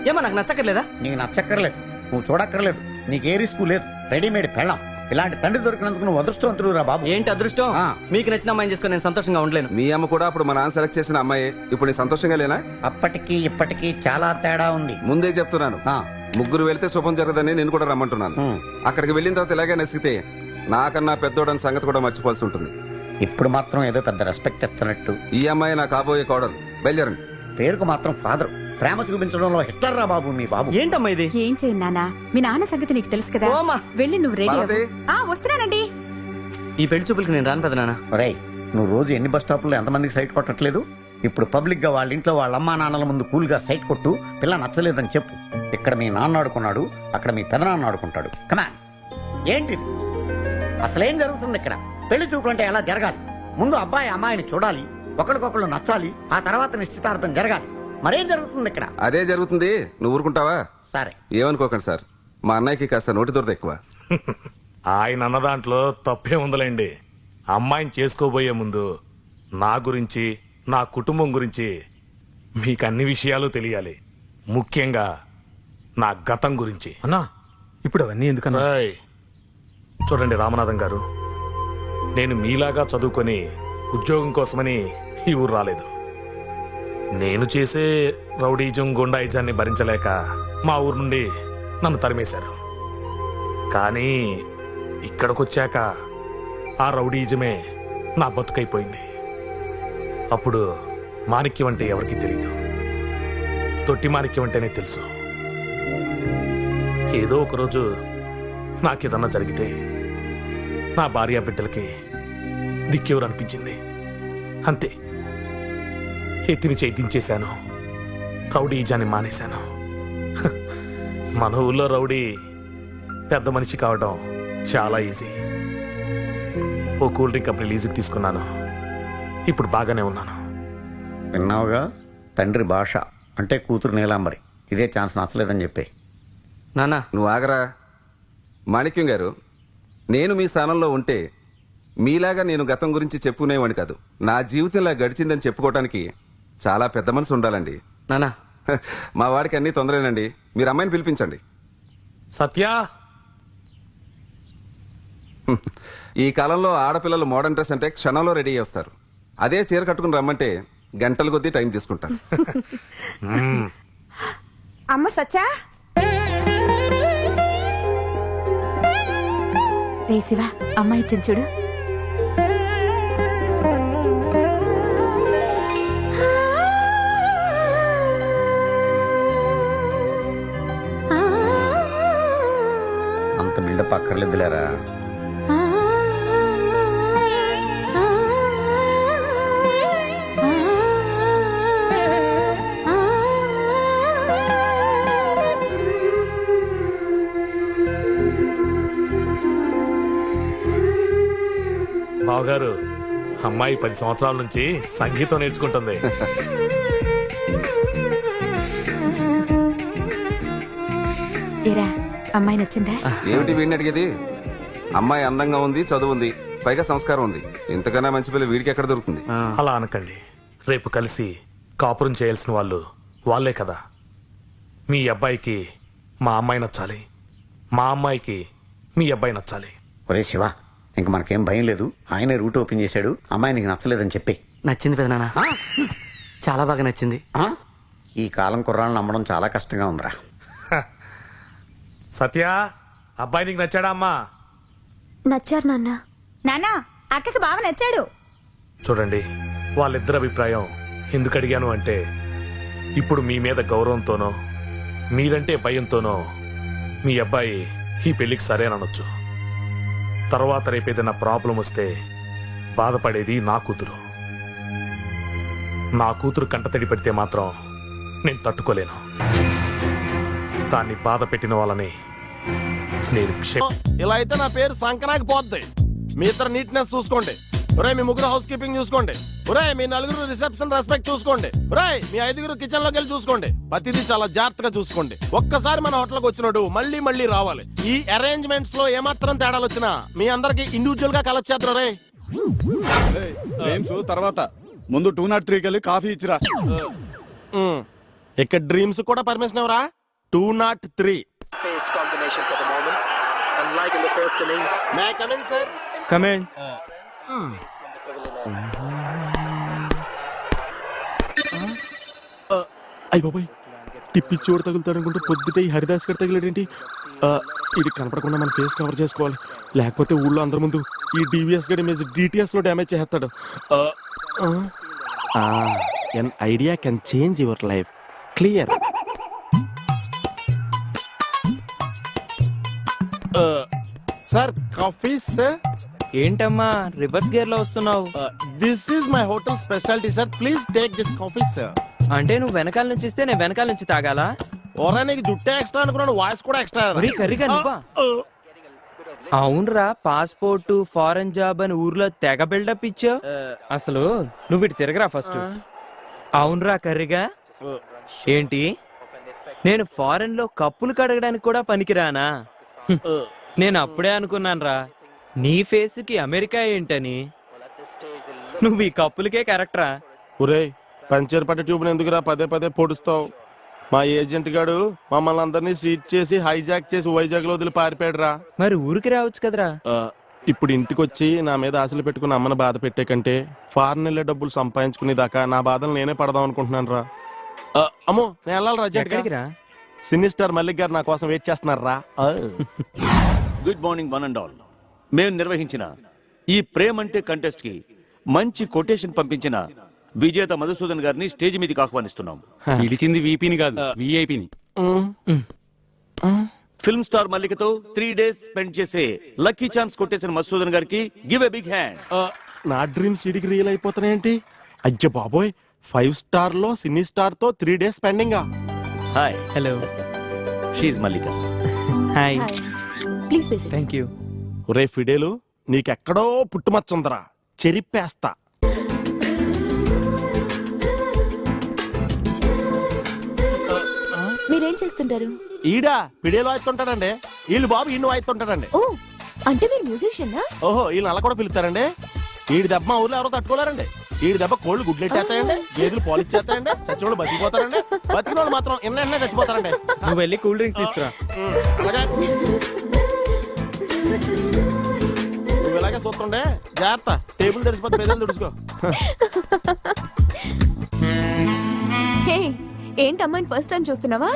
ఏమో నాకు నచ్చక్కర్లేదా? నీకు నచ్చక్కర్లేదు, నువ్వు చూడక్కర్లేదు, నీకు ఏ రిస్క్ లేదు. రెడీమేడ్ పెళ్ళాం. ఇలాంటి తండ్రి దొరికినందుకు నువ్వు అదృష్టవంతుడు రా బాబు. ఏంటి అదృష్టం? మీకు నచ్చిన అమ్మాయిని చేసుకుని నేను సంతోషంగా ఉండలేను. మీ అమ్మ కూడా అప్పుడు మా నాన్న సెలెక్ట్ చేసిన అమ్మాయి. ఇప్పుడు నీ సంతోషంగా లేనా? అప్పటికి ఇప్పటికి చాలా తేడా ఉంది. ముందే చెప్తున్నాను, ముగ్గురు వెళ్తే శుభం జరగదని నేను కూడా రమ్మంటున్నాను. అక్కడికి వెళ్ళిన తర్వాత ఇలాగే నసిగితే నాకన్నా పెద్దోడని సంగతి కూడా మర్చిపోవాల్సి ఉంటుంది. ఇప్పుడు మాత్రం ఏదో పెద్ద రెస్పెక్ట్ ఇస్తున్నట్టు. ఈ అమ్మాయి నా కాబోయే కోడలు. బయలుదేరండి. పేరుకు మాత్రం ఫాదర్, ప్రేమ చూపించడంలో హిట్లర్ రా బాబు మీ బాబు. ఏంటమ్మా ఇది? ఏం చేయండి నాన్న, మీ నాన్న సంగతి నీకు తెలుసు కదా. వెళ్ళి నువ్వు రెడీ అవ్వు. వస్తున్నానండి. ఈ పెళ్లి చూపులకి నేను రాను పెదనాన్న. ఒరేయ్, నువ్వు రోజు ఎన్ని బస్ స్టాపుల్లో ఎంతమందికి సైట్ కొట్టట్లేదు? ఇప్పుడు పబ్లిక్ గా వాళ్ళ ఇంట్లో వాళ్ళ అమ్మా నాన్నల ముందు కూల్ గా సైట్ కొట్టు. పిల్ల నచ్చలేదని చెప్పు. ఇక్కడ మీ నాన్న ఆడుకున్నాడు, అక్కడ మీ పెదనాన్న ఆడుకుంటాడు. కమాన్. ఏంటిది? అసలేం జరుగుతుంది ఇక్కడ? పెళ్లి చూపులు అంటే ఎలా జరగాలి? ముందు అబ్బాయి అమ్మాయిని చూడాలి, ఒకరికొకళ్ళు నచ్చాలి, ఆ తర్వాత నిశ్చితార్థం జరగాలి. మరేం జరుగుతుంది ఇక్కడ? అదే జరుగుతుంది. నువ్వు ఊరుకుంటావా? సరే. ఏమనుకోకండి సార్, మా అన్నయ్యకి కాస్త నోటి దొరద ఎక్కువ. ఆయన అన్న దాంట్లో తప్పే ఉందలేండి. అమ్మాయిని చేసుకోబోయే ముందు నా గురించి, నా కుటుంబం గురించి మీకు అన్ని విషయాలు తెలియాలి. ముఖ్యంగా నా గతం గురించి. అన్నా ఇప్పుడు అవన్నీ ఎందుకన్నా? చూడండి రామనాథం గారు, నేను మీలాగా చదువుకొని ఉద్యోగం కోసమని ఈ ఊరు రాలేదు. నేను చేసే రౌడీజం గుండాయిజాన్ని భరించలేక మా ఊరు నుండి నన్ను తరిమేశారు. కానీ ఇక్కడికొచ్చాక ఆ రౌడీజమే నా బతుకైపోయింది. అప్పుడు మాణిక్యం అంటే ఎవరికీ తెలియదు, తొట్టి మాణిక్యం అంటేనే తెలుసు. ఏదో ఒకరోజు నాకేదన్నా జరిగితే నా భార్య బిడ్డలకి దిక్కెవరు అనిపించింది. అంతే, ఎత్తిని చేయించేశాను, రౌడీజాన్ని మానేశాను. మన ఊళ్ళో రౌడీ పెద్ద మనిషి కావడం చాలా ఈజీ. ఓ కూల్ డ్రింక్ కంపెనీ లీజుకి తీసుకున్నాను. ఇప్పుడు బాగానే ఉన్నాను. విన్నావుగా, తండ్రి భాష అంటే కూతురు నీలాంబరి. ఇదే ఛాన్స్ నచ్చలేదని చెప్పి. నాన్న నువ్వు ఆగరా. మాణిక్యం గారు, నేను మీ స్థానంలో ఉంటే మీలాగా నేను గతం గురించి చెప్పుకునేవాడిని కాదు. నా జీవితం ఇలా గడిచిందని చెప్పుకోవడానికి చాలా పెద్ద మనసు ఉండాలండి. నానా, మా వాడికి అన్ని తొందరేనండి. మీరు అమ్మాయిని పిలిపించండి. సత్య, ఈ కాలంలో ఆడపిల్లలు మోడర్న్ డ్రెస్ అంటే క్షణంలో రెడీ చేస్తారు. అదే చీర కట్టుకుని రమ్మంటే గంటల కొద్దీ టైం తీసుకుంటారు. అమ్మ సచ్చా, రే శివ, అమ్మాయి ఇచ్చింది చూడు. అంత బిల్డప్ అక్కర్లేదులేరా. బావగారు, అమ్మాయి 10 సంవత్సరాల నుంచి సంగీతం నేర్చుకుంటుంది. ఏరా, అమ్మాయి నచ్చిందా? ఏమిటి వీడిని అడిగేది? అమ్మాయి అందంగా ఉంది, చదువుంది, పైగా సంస్కారం ఉంది. ఇంతకన్నా మంచి పిల్ల వీడికి ఎక్కడ దొరుకుతుంది? అలా అనకండి. రేపు కలిసి కాపురం చేయాల్సిన వాళ్ళు వాళ్ళే కదా. మీ అబ్బాయికి మా అమ్మాయి నచ్చాలి, మా అమ్మాయికి మీ అబ్బాయి నచ్చాలి. ఒరే శివ, ఇంక మనకేం భయం లేదు. ఆయనే రూట్ ఓపెన్ చేశాడు. అమ్మాయి నీకు నచ్చలేదని చెప్పి. నచ్చింది పెదనాన్న, చాలా బాగా నచ్చింది. ఈ కాలం కుర్రాళ్ళని నమ్మడం చాలా కష్టంగా ఉందిరా. సత్య, అబ్బాయి నీకు నచ్చాడా అమ్మా? నచ్చారు నాన్న. నాన్న, అక్కకి బాగా నచ్చాడు. చూడండి, వాళ్ళిద్దరి అభిప్రాయం ఎందుకు అడిగాను అంటే, ఇప్పుడు మీ మీద గౌరవంతోనో మీరంటే భయంతోనో మీ అబ్బాయి ఈ పెళ్లికి సరేనొచ్చు. తర్వాత రేపేదైనా ప్రాబ్లం వస్తే బాధపడేది నా కూతురు. నా కూతురు కంటతడి పెడితే మాత్రం నేను తట్టుకోలేను. దాన్ని బాధ పెట్టిన వాళ్ళని నేను ఇలా అయితే నా పేరు సంకనాకి పోద్ది. మీ ఇద్దరు నీట్నెస్ చూసుకోండి. ఒరే మీ ముగ్గురు హౌస్ కీపింగ్ చూసుకోండి. ఒరే మీ నలుగురు రిసెప్షన్ రెస్పెక్ట్ చూసుకోండి. ఒరే మీ 5గురు కిచెన్ లోకి వెళ్ళి చూసుకోండి. ప్రతిదీ చాలా జాగ్రత్తగా చూసుకోండి. ఒక్కసారి మన హోటల్కి వచ్చినాడు మళ్ళీ మళ్ళీ రావాలి. ఈ అరేంజ్మెంట్స్ లో ఏమాత్రం తేడాలు వచ్చినా మీ అందరికి ఇండివిజువల్ గా కలెక్ట్ చేద్దరు. రే గేమ్స్ తర్వాత ముందు 203 వెళ్ళి కాఫీ ఇచ్చిరా. ఇక్కడ డ్రీమ్స్ కూడా పర్మిషన్ ఎవరా? 203. May I come in, sir? Come in. అయ్య బాబాయ్, టిప్పి చోటు తగులుతాడు అనుకుంటే పొద్దుటే ఈ హరిదాస్ గారు తగిలేడేంటి? ఇది కనపడకుండా మన ఫేస్ కవర్ చేసుకోవాలి, లేకపోతే ఊళ్ళో అందరి ముందు ఈ డివిఎస్ గడి ఇమేజ్ డిటిఎస్ లో డ్యామేజ్ చేస్తాడు. An idea can change your life. Clear. Sir coffee sir. ఏంటమ్మా రివర్స్ గేర్ లో వస్తున్నావు? This is my hotel speciality sir. Please take this coffee sir. అంటే నువ్వు వెనకాల నుంచి ఇస్తే నేను వెనకాల నుంచి తాగాలా? ఓరా నీకు జుట్టే ఎక్స్ట్రా అనుకున్నాను, వాయిస్ కూడా ఎక్స్ట్రా. కర్రీగా నువ్వా? అవునరా, పాస్పోర్ట్ ఫారెన్ జాబ్ అని ఊర్లో తెగ బిల్డప్ ఇచ్చావు. అసలు నువ్వు ఇటు తిరగరా ఫస్ట్. అవునరా కర్రీగా. ఏంటి నేను ఫారెన్ లో కప్పులు కడగడానికి కూడా పనికిరానా? నేను అప్పుడే అనుకున్నాను రా నీ ఫేస్ కి అమెరికా ఏంటని. నువ్వు ఈ కప్పులకే కరెక్టరా. ఒరే పంచర్ పట్ట ట్యూబ్ ఎందుకురా పదే పదే పొడుస్తావు? మా ఏజెంట్ గాడు మమ్మల్ని అందరినీ సీట్ చేసి హైజాక్ చేసి వైజాగ్ లో వదిలి పారిపోయాడు రా. మరి ఊరికి రావచ్చు కదరా. ఇప్పుడు ఇంటికి వచ్చి నా మీద ఆశలు పెట్టుకుని అమ్మని బాధ పెట్టే కంటే ఫారెన్ వెళ్ళే డబ్బులు సంపాదించుకునే దాకా నా బాధలు నేనే పడదాం అనుకుంటున్నాను రా. అమ్మో నేను వెళ్ళాలి రా. సినీ స్టార్ మల్లిక్ గారు నా కోసం వెయిట్ చేస్తున్నారు రా. Good morning one and all. మేము నిర్వహించిన ఈ ప్రేమ్ అంటే కంటెస్ట్ కి మంచి కొటేషన్ పంపించిన విజేత మధుసూదన్ గారిని స్టేజ్ మీదకి ఆహ్వానిస్తున్నాం. పిలిచింది వీపీని కాదు, విఐపిని. ఫిల్మ్ స్టార్ మల్లికతో 3 days స్పెండ్ చేసే లక్కీ ఛాన్స్ కొట్టేసిన మధుసూదన్ గారికి గివ్ ఎ బిగ్ హ్యాండ్. నా డ్రీమ్స్ ఇడికి రియల్ అయిపోతున్నాయేంటి? అయ్యో బాబోయ్, 5 స్టార్ లో సినీ స్టార్ తో 3 days spending. Hi. Hello. She's Mallika. Hi. Please basic. Thank you. ఒరే ఫిడేలు, నీకెక్కడో పుట్టుమచ్చుందరా, చెరిపేస్తా. మీరేం చేస్తుంటారు? ఈడా పిడేలు వాయిస్తుంటాడండి. వీళ్ళు బాబు ఈయన వాయిస్తుంటాడండి. ఓ అంటే మీరు మ్యూజిషియనా? ఓహో, వీళ్ళని అలా కూడా పిలుస్తారండి. ఈడి దెబ్బ మా ఊర్లో ఎవరో తట్టుకోలేరండి. ఈడి దెబ్బ కోళ్ళు గుడ్లెట్టేస్తాయండి, గేదెలు పాలు ఇచ్చేస్తాయండి, చచ్చిన వాళ్ళు బతికిపోతారండి, బతికిన వాళ్ళు మాత్రం ఎన్న చచ్చిపోతారండి. నువ్వు వెళ్ళి కూల్ డ్రింక్స్ తీసుకురా. అలాగే నువ్వు ఇలాగే చూస్తుండే జాగ్రత్త, టేబుల్ తెరిచిపోతే పెద్దలు తుడుచుకో. హే, ఏంటి అమ్మాయిని ఫస్ట్ టైం చూస్తున్నావా?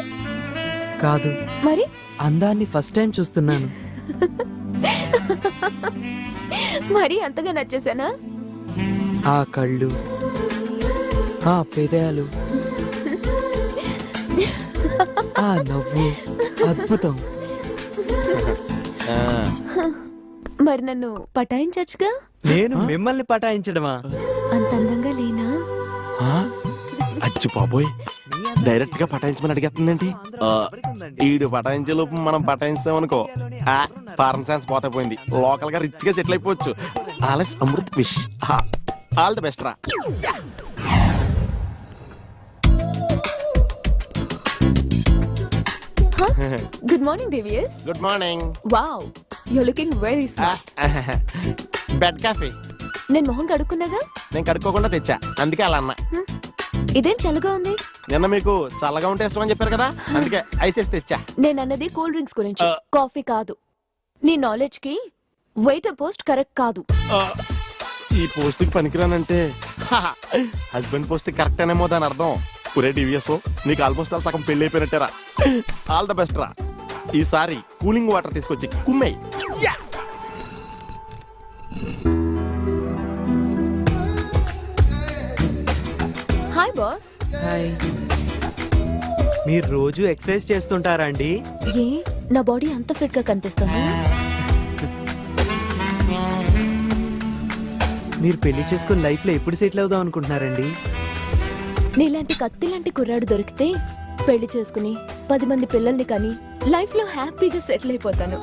కాదు, మరి అందాన్ని ఫస్ట్ టైం చూస్తున్నాను. మరి అంతగా నచ్చేసానా? ఆ కళ్ళు, ఆ పెదాలు, ఆ నవ్వు అద్భుతం. మరి నన్ను పటాయించచ్చుగా? నేను మిమ్మల్ని పటాయించడమా? అంత అందంగా లేనా? అచ్చి బాబోయ్, డైరెక్ట్ గా పటాయించమని అడిగేస్తుందండి. ఈడు పటాయించే లోపు మనం పటాయించామనుకో ఫారెన్ సైన్స్ పోతే పోయింది. లోకల్ గా రిచ్ గా సెటిల్ అయిపోవచ్చు. ఆలస్ అమృత్ విష్. ఆల్ ది బెస్ట్ రా. గుడ్ మార్నింగ్ దేవియస్. Good morning. Wow, you are looking very smart. Bed coffee నేను మొహం కడుక్కున్నాగా? నేను కడుక్కోకుండా తెచ్చా, అందుకే అలా అన్నా. ఇదేం చల్లగా ఉంది? నిన్న మీకు చల్లగా ఉంటే ఇష్టం అని చెప్పారు కదా, అందుకే ఐస్ వేసి తెచ్చా. నేను అన్నది కూల్ డ్రింక్స్ గురించి, కాఫీ కాదు. నీ నాలెడ్జ్ కి వెయిటర్ పోస్ట్ కరెక్ట్ కాదు. ఈ పోస్ట్ కి పనికిరానంటే హస్బెండ్ పోస్ట్ కరెక్ట్ అనేమో దాని అర్థం. ఒరే డివిఎస్, నీకు ఆల్మోస్ట్ ఆల్ సగం పెళ్లి అయిపోయినట్టేరా. ఆల్ ద బెస్ట్ రా. ఈసారి కూలింగ్ వాటర్ తీసుకొచ్చి కుమ్మేయ్. Hi boss. హాయ్. మీరు రోజు ఎక్సర్సైజ్ చేస్తుంటారా అండి? ఏ, నా బాడీ అంత ఫిట్ గా కనిపిస్తుంది? మీరు పెళ్లి చేసుకుని లైఫ్ లో ఎప్పుడు సెటిల్ అవుదాం అనుకుంటున్నారండి? నీలాంటి కత్తి లాంటి కుర్రాడు దొరికితే పెళ్లి చేసుకుని 10 మంది పిల్లల్ని కని లైఫ్ లో హ్యాపీగా సెటిల్ అయిపోతాను.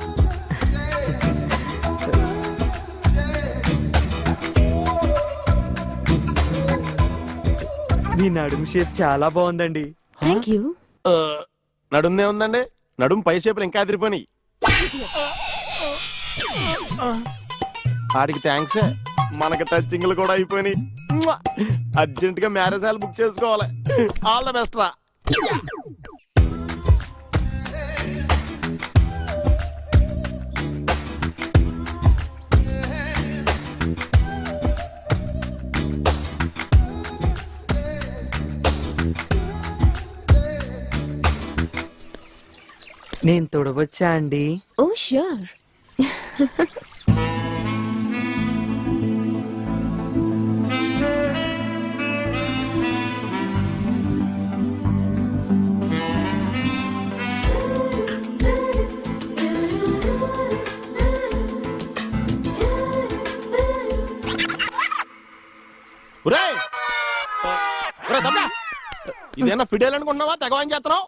నీ నడుము షేప్ చాలా బాగుందండి. Thank you. నడుందే ఉందండి, నడుము పై షేపులు ఇంకా అదిరిపోయి. ఆడికి థ్యాంక్స్, మనకి టచింగ్లు కూడా అయిపోయినాయి. అర్జెంట్ గా మ్యారేజ్ హాల్ బుక్ చేసుకోవాలి. ఆల్ ద బెస్ట్ రా. నేను తొడవచ్చా అండి? ఓ ష్యూర్. ఇదేనా ఫిడేల్ అనుకుంటున్నావా? తెగవాని చేస్తున్నావు.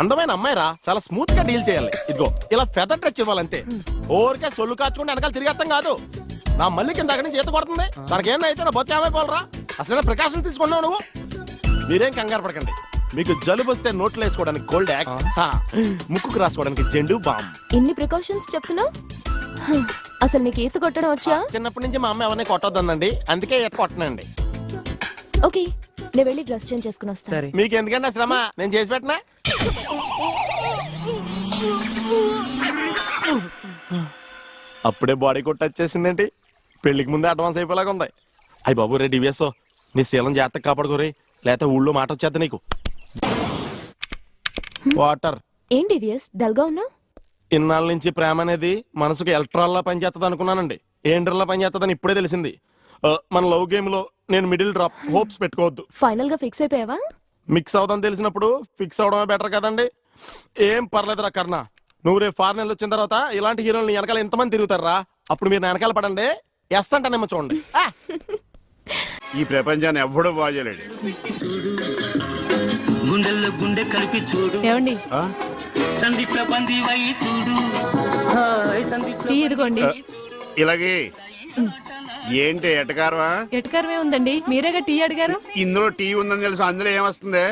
అందమైన అమ్మాయిరా, చాలా స్మూత్ గా డీల్ చేయాలి. ఇదిగో ఇలా ఫెదర్ టచ్ ఇవ్వాలంతే. ఓరికే సొల్లు కాచుకుంటే వెనకాల తిరిగేస్తాం కాదు. నా మళ్ళీ కింద అక్కడి నుంచి ఈత కొడుతుంది. తనకేందో అయితే నా బొత్తామైపోవాలరా. అసలు ప్రికాషన్ తీసుకున్నావు నువ్వు. మీరేం కంగారు పడకండి. మీకు జలుబు వస్తే నోట్లు వేసుకోవడానికి కోల్డ్ యాక్ట్, ముక్కుకు రాసుకోవడానికి జెండు బామ్. ఇన్ని ప్రికాషన్స్ చెప్తున్నావు? అసలు నీకు ఈత కొట్టడం వచ్చా? చిన్నప్పటి నుంచి మా అమ్మ ఎవరిని కొట్టొద్దండి, అందుకే ఈత కొట్టనండి. ఓకే, నేను వెళ్ళి డ్రెస్ చేంజ్ చేసుకుని వస్తాను. మీకు ఎందుకంటే శ్రమ, నేను చేసి పెట్టినా. అప్పుడే బాడీ కొట్టి వచ్చేసిందేంటి? పెళ్లికి ముందే అడ్వాన్స్ అయిపోయేలాగా ఉంది. అయ్యి బాబు రే డివిఎస్, నీ శీలం జాగ్రత్తగా కాపాడుకోరే, లేకపోతే ఊళ్ళో మాట వచ్చేద్దా నీకు. వాటర్. ఏంటి డివిఎస్ డల్ గా ఉన్నావు? ఇన్నాళ్ళ నుంచి ప్రేమ అనేది మనసుకు ఎలక్ట్రాల్లా పనిచేస్తుంది అనుకున్నానండి. ఏండ్రల్లా పనిచేస్తుందని ఇప్పుడే తెలిసింది. మన లవ్ గేమ్ లో నేను మిడిల్ డ్రాప్, హోప్స్ పెట్టుకోవద్దు. ఫైనల్ గా ఫిక్స్ అయిపోయావా? మిక్స్ అవుదాం తెలిసినప్పుడు ఫిక్స్ అవడమే బెటర్ కదండి. ఏం పర్లేదురా కర్ణ, నువ్వు రేపు ఫారెన్ వచ్చిన తర్వాత ఇలాంటి హీరోలు వెనకాల ఎంతమంది తిరుగుతారా? అప్పుడు మీరు వెనకాల పడండి, ఎస్ అంటానేమో చూడండి. ఈ ప్రపంచాన్ని ఎవ్వడూ బాగోలేడు. గుండెల్లో గుండె కలిపి చూడు. ఏమండి సందీప్ బందీ వై చూడు. టీ ఇదిగోండి. ఇలాగే ఏంటి ఎటకారవా? ఎటకారమే ఉందండి, మీరేగా టీ అడిగారు. ఇందులో టీ ఉందని తెలుసు, అందులో ఏమొస్తుంది?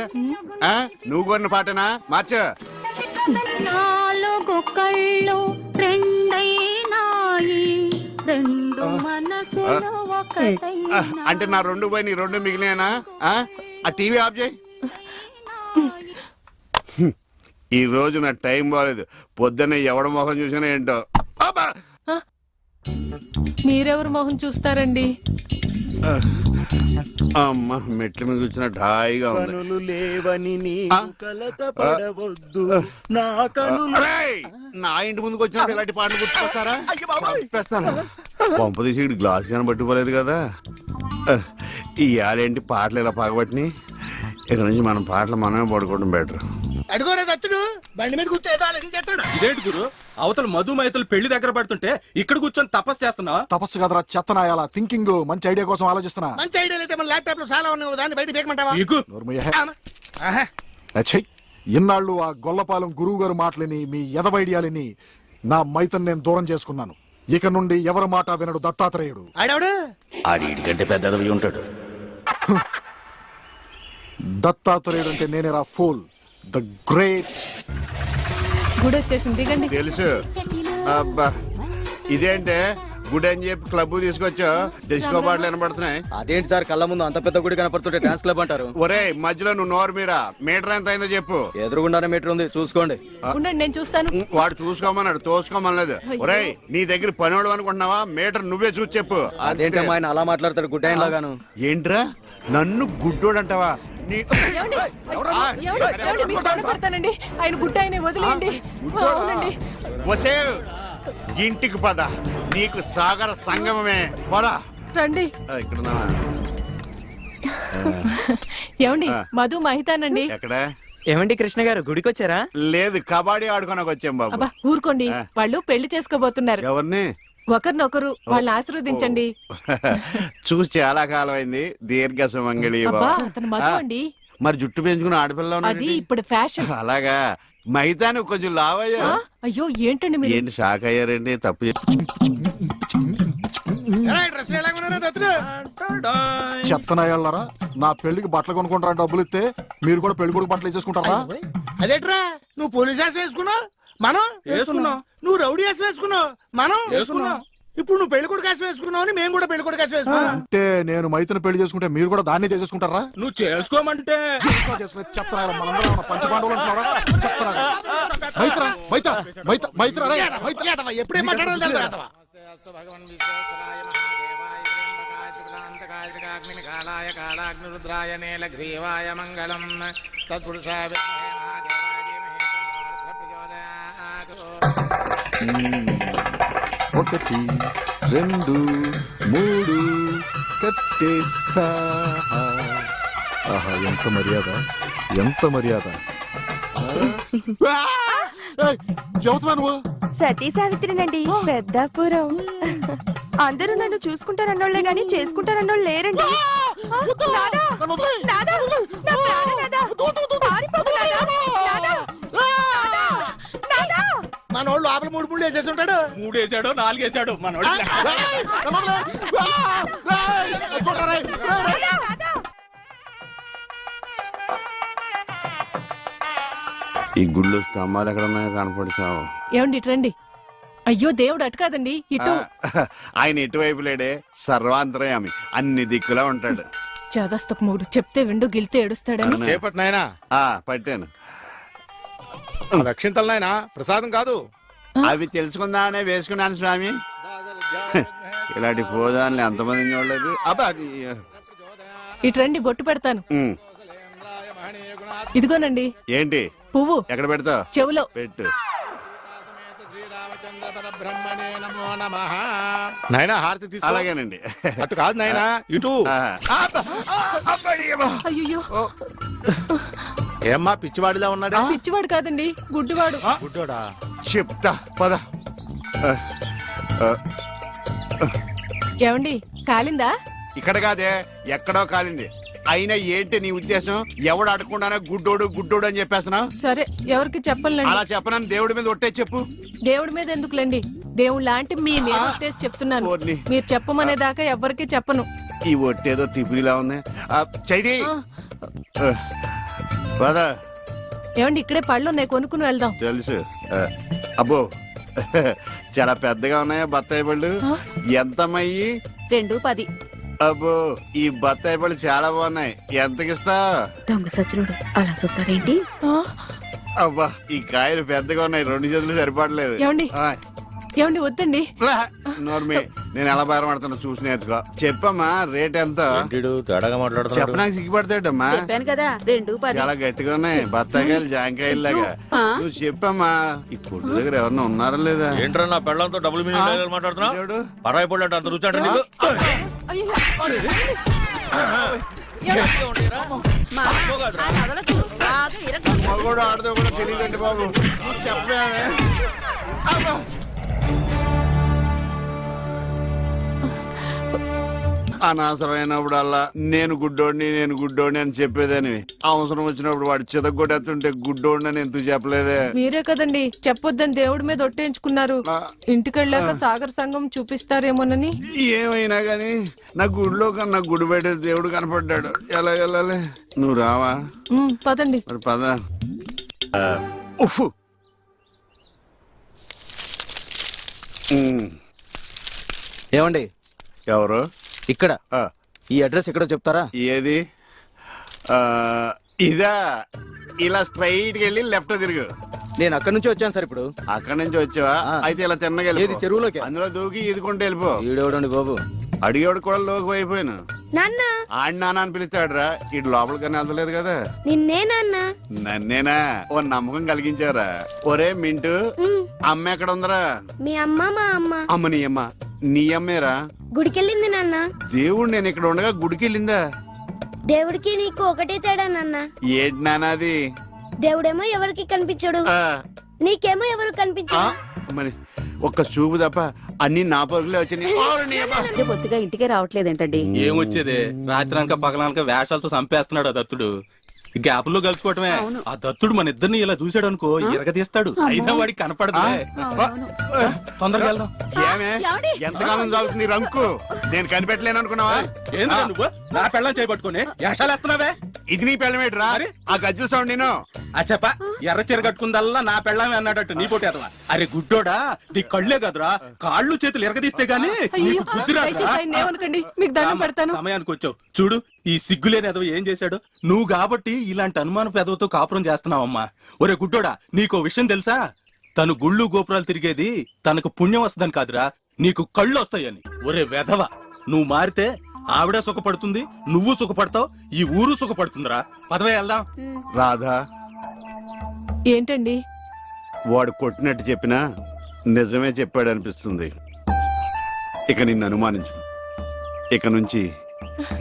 నువ్వు కొన్న పాటనా? మార్చ. నాలుగు కళ్ళు రెండైనాయి, రెండు మనసులు ఒకటైనాయి. అంటే నా రెండు పోయి నీ రెండు మిగిలినా? ఆ టీవీ ఆఫ్ చేయి. ఈ రోజు నా టైం బాగాలేదు. పొద్దున్నే ఎవడ మొహం చూసినా ఏంటో. మీరెవరు మొహం చూస్తారండి? అమ్మ మెట్ల మీద కూర్చున్నట్టు హాయిగా ఉంది. లేవని నా ఇంటి ముందుకు వచ్చినప్పుడు ఇలాంటి పాటలు గుర్తుకొస్తారా? పంప తీసి గ్లాస్ కానీ పట్టుకోలేదు కదా. ఈ ఆరేంటి పాటలు ఇలా పగబట్టినాయి. ఇక నుంచి మన పాటలు మనమే పడుకోవడం బెటర్. అడుగోరే దత్తుడు బండి మీద కూర్చో ఆలోచించేస్తాడు. ఇదేంటి గురు, అవతల మధుమైతులు పెళ్లి దగ్గర పడుతుంటే ఇక్కడ కూర్చొని తపస్సు చేస్తున్నా? తపస్సు కదరా చెత్తనాయాల, థింకింగ్ మంచి ఐడియా కోసం ఆలోచిస్తున్నా. మంచి ఐడియా అయితే మన ల్యాప్టాప్ లో చాలా ఉన్నాయి, దాన్ని బయట బేకమంటావా? ఇన్నాళ్ళు ఆ గొల్లపాలెం గురువు గారు మాటలని, మీ ఎదవ ఐడియాలని నా మైతన్ నేను దూరం చేసుకున్నాను. ఇక నుండి ఎవరి మాట వినడు దత్తాత్రేయుడు. ఆడికంటే పెద్దదవి ఉంటాడు. దత్తాత్రేయుడు అంటే నేనేరా ఫూల్, ద గ్రేట్. గుడి వచ్చేసింది, దిగండి. తెలుసు. అబ్బా ఇదేంటే గుడి అని చెప్పి క్లబ్ తీసుకొచ్చా, డిస్కో పాటలు వినపడుతున్నాయి. అదేంటి సార్, కళ్ళ ముందు అంత పెద్ద గుడి కనపడుతుంటే డాన్స్ క్లబ్ అంటారు? ఒరే మధ్యలో నువ్వు నోరు మీరా. మీటర్ ఎంత అయిందో చెప్పు. ఎదురుగుండానే మీటర్ ఉంది, చూసుకోండి. ఉండండి నేను చూస్తాను. వాడు చూసుకోమన్నాడు, తోసుకోమనలేదు. ఒరే నీ దగ్గర పనివాడు అనుకుంటున్నావా? మీటర్ నువ్వే చూసి చెప్పు. అదేంటి ఆయన అలా మాట్లాడతాడు గుడ్ అయిన లాగాను? ఏంట్రా నన్ను గుడ్డోడు అంటావా? పడతానండి, ఆయన గుడ్డ ఆయన వదిలేయండి. వసే ఇంటికి పద, నీకు సాగర సంగమమే. పద రండి. ఇక్కడ ఏమండి మధు మహితానండి. ఎక్కడ? ఏమండి కృష్ణ గారు, గుడికి వచ్చారా? లేదు, కబడ్డీ ఆడుకోనకు వచ్చాం బాబు. అబ్బా ఊరుకోండి, వాళ్ళు పెళ్లి చేసుకోబోతున్నారు. ఎవరిని? ఒకరినొకరు వాళ్ళని ఆశీర్వదించండి. చూసి చాలా కాలం అయింది. దీర్ఘ సుమంగళి. అబ్బా అతను మధు అండి. మరి జుట్టు పెంచుకుని ఆడపిల్ల అది ఇప్పుడు ఫ్యాషన్. అలాగా మైతా నువ్వు కొంచెం లావయ్యా. అయ్యో ఏంటండి మీరు? ఏంటి షాక్ అయ్యారండి? తప్పు చెత్తనయ్యారా నా పెళ్లికి బట్టలు కొనుక్కుంటారా డబ్బులు ఇస్తే మీరు కూడా పెళ్లి కొడుకు బట్టలు ఇచ్చేసుకుంటారా? అదేట్రా నువ్వు పోలీస్ వేషం వేసుకున్నావు, మనం వేసుకున్నాం. నువ్వు రౌడీ వేషం వేసుకున్నావు, మనం వేసుకున్నాం. ఇప్పుడు నువ్వు పెళ్లి కొడుకు వేషం వేసుకున్నావు అని మేము కూడా పెళ్లి కొడుకు వేషం వేసుకున్నాం. అంటే నేను మైతను పెళ్లి చేసుకుంటే మీరు కూడా దాన్ని చేసేసుకుంటారా? నువ్వు చేసుకోమంటే చెప్తారా మనందరం పంచపాండవులు అంటున్నారా? చెప్తారా మైత్రా మైత్రా మైత్రా మైత్రా రే, మైత్రా. ఎప్పుడేం మాట్లాడాలి కాళాయ కాళాగ్నిరుద్రాయ నీలగ్రీవాయ మంగళం తత్పురుషాయ ఒకటి రెండు మూడు కట్టేసా. ఆహా ఎంత మర్యాద, ఎంత మర్యాద. చదువుతున్నా నువ్వు? సతీ సావిత్రినండి, పెద్దాపురం. అందరూ నన్ను చూసుకుంటారన్నోళ్లే గాని చేసుకుంటారన్నోళ్ళు లేరండి. మనోళ్ళు లోపల 3 ముళ్ళు వేసేసి ఉంటాడు. 3 వేసాడో 4 వేసాడో మనోడు. ఈ గుళ్ళు స్తంభాలు ఎక్కడ ఉన్నాయో కనపడిచావు. ఏమండి ఇట్రండి. అయ్యో దేవుడు అటు కాదండి ఇటు. ఆయన ఎటువైపు లేడే, సర్వాంతరయామి, అన్ని దిక్కులా ఉంటాడు. చేదస్తపు మూడు చెప్తే విండు గిల్తే ఏడుస్తాడని. చేపట్టు నాయనా. పట్టాను. దక్షిణతలు నాయనా, ప్రసాదం కాదు. అవి తెలుసుకుందామనే వేసుకున్నాను స్వామి. ఇలాంటి భోజనాలు ఎంతమంది చూడలేదు. అబ్బా ఇట్రండి బొట్టు పెడతాను. ఇదిగోనండి. ఏంటి పువ్వు? ఎక్కడ పెడతావు? చెవులో పెట్టు. నాయనా హారతి తీసుకో. అలాగేనండి. అటు కాదు నాయనా, ఇటు. అయ్యో ఏమ్మా పిచ్చివాడిలా ఉన్నాడా? పిచ్చివాడు కాదండి, గుడ్డివాడు. గుడ్డోడా? చెప్తా పద. ఏమండి కాలిందా? ఇక్కడ కాదే, ఎక్కడో కాలింది. అయినా ఏంటి నీ ఉద్దేశం? ఎవడు అడగకుండానే గుడ్డోడు గుడ్డోడు అని చెప్పేస్తున్నావు? సరే ఎవరికి చెప్పలేండి. అలా చెప్పనని దేవుడి మీద ఒట్టే చెప్పు. దేవుడి మీద ఎందుకులేండి, దేవుడు లాంటి మీ మీద ఒట్టేసి చెప్తున్నాను. మీరు చెప్పమనే దాకా ఎవరికి చెప్పను. ఈ ఒట్టేదో తిప్పిలా ఉంది. చైది పద. ఏమండి ఇక్కడే పళ్ళు ఉన్నాయి, కొనుక్కుని వెళ్దాం. తెలుసు. అబ్బో చాలా పెద్దగా ఉన్నాయా బత్తాయి పళ్ళు? ఎంతమయ్యి? 2.10. అబ్బో ఈ బత్తాయి పళ్ళు చాలా బాగున్నాయి. ఎంతకిస్తా? దొంగ సచ్చినోడు అలా చూస్తాడేంటి? అబ్బా ఈ కాయలు పెద్దగా ఉన్నాయి, 2 చేతులు సరిపడలేదు. ఏమండి ఏమండి వద్దండి. నోర్మి, నేను ఎలా బేరం ఆడుతున్నా చూసి నేర్చుకో. చెప్పమ్మా రేట్ ఎంత? తేడాగా మాట్లాడుతున్నాడు. చెప్పడానికి సిగ్గుపడతాడమ్మా. చెప్పాను కదా 2.10. చాలా గట్టిగా ఉన్నాయి బత్తాయికాయలు, జాంకాయలు లాగా. నువ్వు చెప్పమ్మా. ఈ కొట్టు దగ్గర ఎవరన్నా ఉన్నారా లేదా? ఏంట్రా నా పెళ్ళంతో డబుల్ మీనింగ్ మాట్లాడుతున్నావు? పరాయి పళ్ళు అంటే అంత రుచి అంటే నీకు? మగోడు ఆడదో కూడా తెలియదండి బాబు. చెప్పే అనవసరమైనప్పుడల్లా నేను గుడ్డోడిని అని చెప్పేదని, అవసరం వచ్చినప్పుడు వాడు చితగొట్టేస్తుంటే గుడ్డోడిని అని ఎందుకు చెప్పలేదే? మీరే కదండి చెప్పొద్దని దేవుడి మీద ఒట్టేయించుకున్నారు. ఇంటికెళ్ళాక సాగర్ సంఘం చూపిస్తారేమోనని. ఏమైనా గాని నా గుడిలో కన్నా గుడి బయట దేవుడు కనపడ్డాడు. ఎలా వెళ్ళాలి? నువ్వు రావా? పదండి. మరి పద. ఉఫ్. ఏమండి ఎవరు? ఇక్కడ ఈ అడ్రస్ ఎక్కడో చెప్తారా? ఏది? ఇదా? ఇలా స్ట్రైట్ వెళ్ళి లెఫ్ట్ తిరుగు. నేను అక్కడి నుంచి వచ్చాను సార్. ఇప్పుడు అక్కడి నుంచి వచ్చావా? అయితే ఇలా తిన్నగా ఏది చెరువులోకి? అందులో దూకి ఈదుకుంటూ వెళ్ళిపో. ఈడేవడండి బాబు? అడిగేవాడు కూడా లోకి అయిపోయాను. నాన్న ఆడి నాన్న అని పిలుస్తాడురా. ఇటు లోపలికన్నా వెళ్తలేదు కదా. నిన్నే నాన్న. నన్నేనా? ఓ నమ్మకం కలిగించారా? ఒరే మింటూ, అమ్మ ఎక్కడ ఉందరా? మీ అమ్మ మా అమ్మ. అమ్మ నీ అమ్మ. నీ అమ్మేరా? గుడికెళ్ళింది నాన్న. దేవుడు నేను ఇక్కడ ఉండగా గుడికి వెళ్ళిందా? దేవుడికి నీకు ఒకటే తేడా నాన్న. ఏంటి నాన్నది? దేవుడేమో ఎవరికి కనిపించడు, నీకేమో ఎవరు కనిపించడు. మరి ఒక్క చూపు తప్ప అన్ని నా పరుగులే వచ్చినాయి. బొత్తిగా ఇంటికే రావట్లేదేంటండి? ఏమొచ్చేదే, రాత్రి అనక పగలనక వేషాలతో చంపేస్తున్నాడు ఆ దత్తుడు. గ్యాపుల్లో కలుసుకోవటమే. ఆ దత్తుడు మన ఇద్దరిని ఇలా చూసాడు అనుకో, ఎరగదీస్తాడు. అయినా వాడికి కనపడదు. తొందరగా వెళ్దాం. ఏమే ఎంతకాలం చదువుతుంది రంకు? నేను కనిపెట్టలేను అనుకున్నావా? ఏంద్రా నువ్వు నా పెళ్ళం చేయబట్టుకుని వేషాలేస్తున్నావే? ఇది నీ పెళ్ళమేట్రా? ఆ గజ్జల సౌండ్ నేను చెప్ప ఎర్ర చీర కట్టుకుందల్లా నా పెళ్ళమే అన్నాడట్టు నీ పోటేదవా? అరే గుడ్డోడా, నీ కళ్ళే కదరా, కాళ్ళు చేతులు ఎరగదీస్తే గానీ నీకు బుద్ధి రాదురా. మీకు దండం పెడతాను. సమయానికి వచ్చావు చూడు. ఈ సిగ్గులేని ఎదవ ఏం చేశాడు? నువ్వు కాబట్టి ఇలాంటి అనుమాన పెదవతో కాపురం చేస్తున్నావమ్మా. ఒరే గుడ్డోడా, నీకో విషయం తెలుసా? తను గుళ్ళు గోపురాలు తిరిగేది తనకు పుణ్యం వస్తుందని కాదురా, నీకు కళ్ళు వస్తాయని. ఒరే వెధవ, నువ్వు మారితే ఆవిడ సుఖపడుతుంది, నువ్వు సుఖపడతావు, ఈ ఊరు సుఖపడుతుందిరా. పదవే వెళ్దాం. రాధా, ఏంటండి? వాడు కొట్టినట్టు చెప్పినా నిజమే చెప్పాడు అనిపిస్తుంది. ఇక నిన్ను అనుమానించు. ఇక నుంచి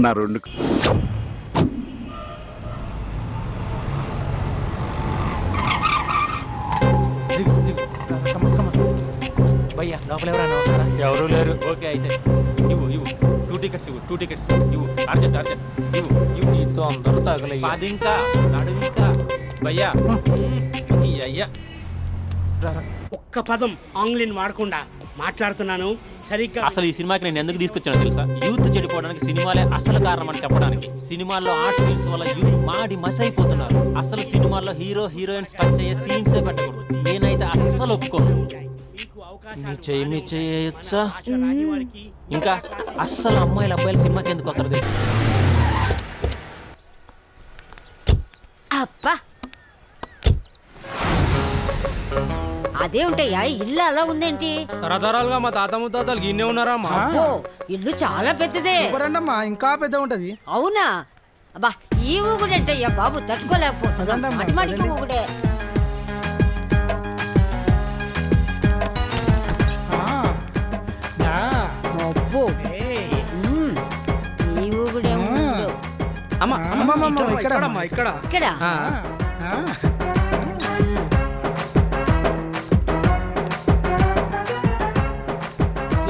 నా రెండు భయ్యా లోపల ఎవరు లేరు. ఓకే అయితే ఇవ్వు 2 టికెట్స్ ఇవ్వు. 2 టికెట్స్ ఇవ్వు. అర్జెంట్ ఇవ్వు. నీతో అందరూ తగలే. అది ఇంకా ఇంకా భయ్యా. అయ్యా ఒక్క పదం ఆంగ్లీని వాడకుండా మాట్లాడుతున్నాను సరిగ్గా. అసలు ఈ సినిమాకి నేను ఎందుకు తీసుకొచ్చానో తెలుసా? యూత్ చెడిపోవడానికి సినిమాలే అసలు కారణం అని చెప్పడానికి. సినిమాల్లో ఆర్ట్ ఫిల్మ్స్ వల్ల యూత్ మాడి మసైపోతున్నారు. అసలు సినిమాల్లో హీరో హీరోయిన్స్ టచ్ అయ్యే సీన్సే పెట్టకూడదు. నేనైతే అస్సలు ఒప్పుకోను. మీ చేయొచ్చా? ఇంకా అస్సలు అబ్బాయిలు సినిమాకి ఎందుకు వస్తారు? అబ్బా, అదే ఉంటాయా? ఇల్లు అలా ఉందేంటి? తరతరాలుగా మా తాత ముత్తాతలు గిన్నె ఉన్నారా? ఇల్లు చాలా పెద్దదే. ఇంకా పెద్ద ఉంటది. అవునా? అబ్బా, ఈ ఊగుడేంటయ్యా బాబు, తట్టుకోలేకపోతున్నా. మాటిమాటికి ఊగుడే. అబ్బో, ఈ ఊగుడే ఇక్కడ.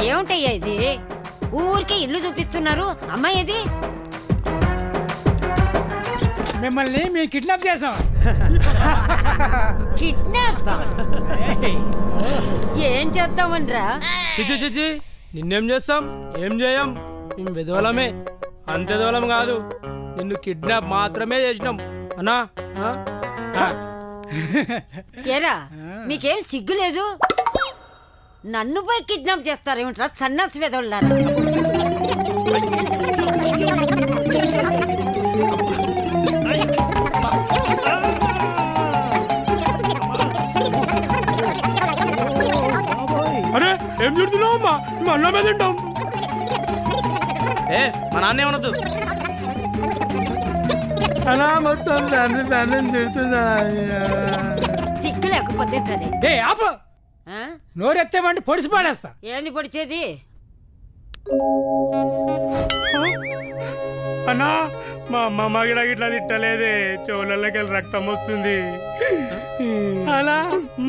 ఏముంటయ్యా ఇది? ఊరికే ఇల్లు చూపిస్తున్నారు. అమ్మాయి ఇది మిమ్మల్ని మేము కిడ్నాప్ చేసాం. కిడ్నాప్? ఏం చేద్దామనరా? చిచి నిన్నేం చేస్తాం? ఏం చేయం? మేము విధవలమే, అంత విధవలం కాదు. నిన్ను కిడ్నాప్ మాత్రమే చేసినాం అన్నా. ఏరా, మీకేం సిగ్గు లేదు? నన్ను పోయి కిడ్నాప్ చేస్తారేమిట్రా సన్నాసి వెదవులారా? అరే ఏం చూడుతున్నావు అమ్మా? మేము అన్నమే తింటాం. మా నాన్న ఏమనొద్దు. అలా మొత్తం తిడుతుందా? సిగ్గు లేకపోతే సరే. ఆపు, నోరెత్తేమంటే పొడిసి పాడేస్తా. ఏంది పొడిచేది? అన్నా, మా అమ్మ గిట్లా తిట్టలేదే, చెవులకి వెళ్ళి రక్తం వస్తుంది. అలా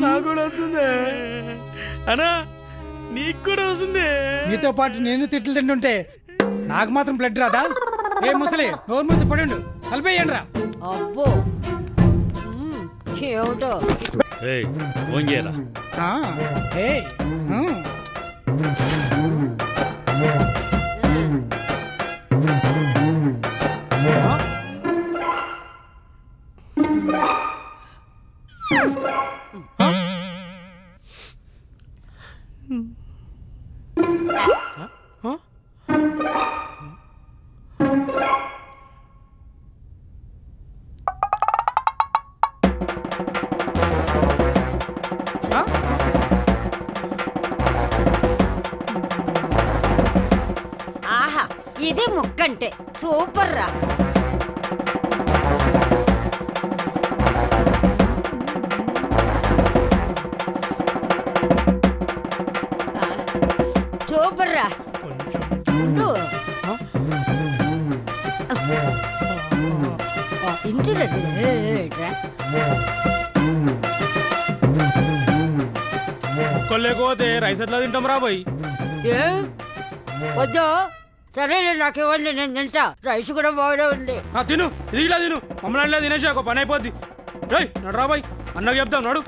నాకు కూడా వస్తుంది అన్నా, నీకు కూడా వస్తుంది. మీతో పాటు నేను తిట్లు తింటుంటే నాకు మాత్రం బ్లడ్ రాదా? ఏ ముసలి, నోరు మూసి పడి కలిపేయండి రా. అబ్బో, ఏమిటో. ఆహా, ఇదే ముక్కంటే సూపర్ రా. సూపర్ రా. తింటురా. ముక్కలు లేకపోతే రైస్ ఎట్లా తింటాం రా పోయి ఏ వద్దు సరేలే నాకు ఇవ్వండి నేను తింటా రైస్ కూడా బాగానే ఉంది తిను ఇది ఇలా తిను మమ్మల్ని తినేసి ఒక పని అయిపోద్ది రేయ్ నడు రా బాయ్ అన్నకి చెప్తాం నడు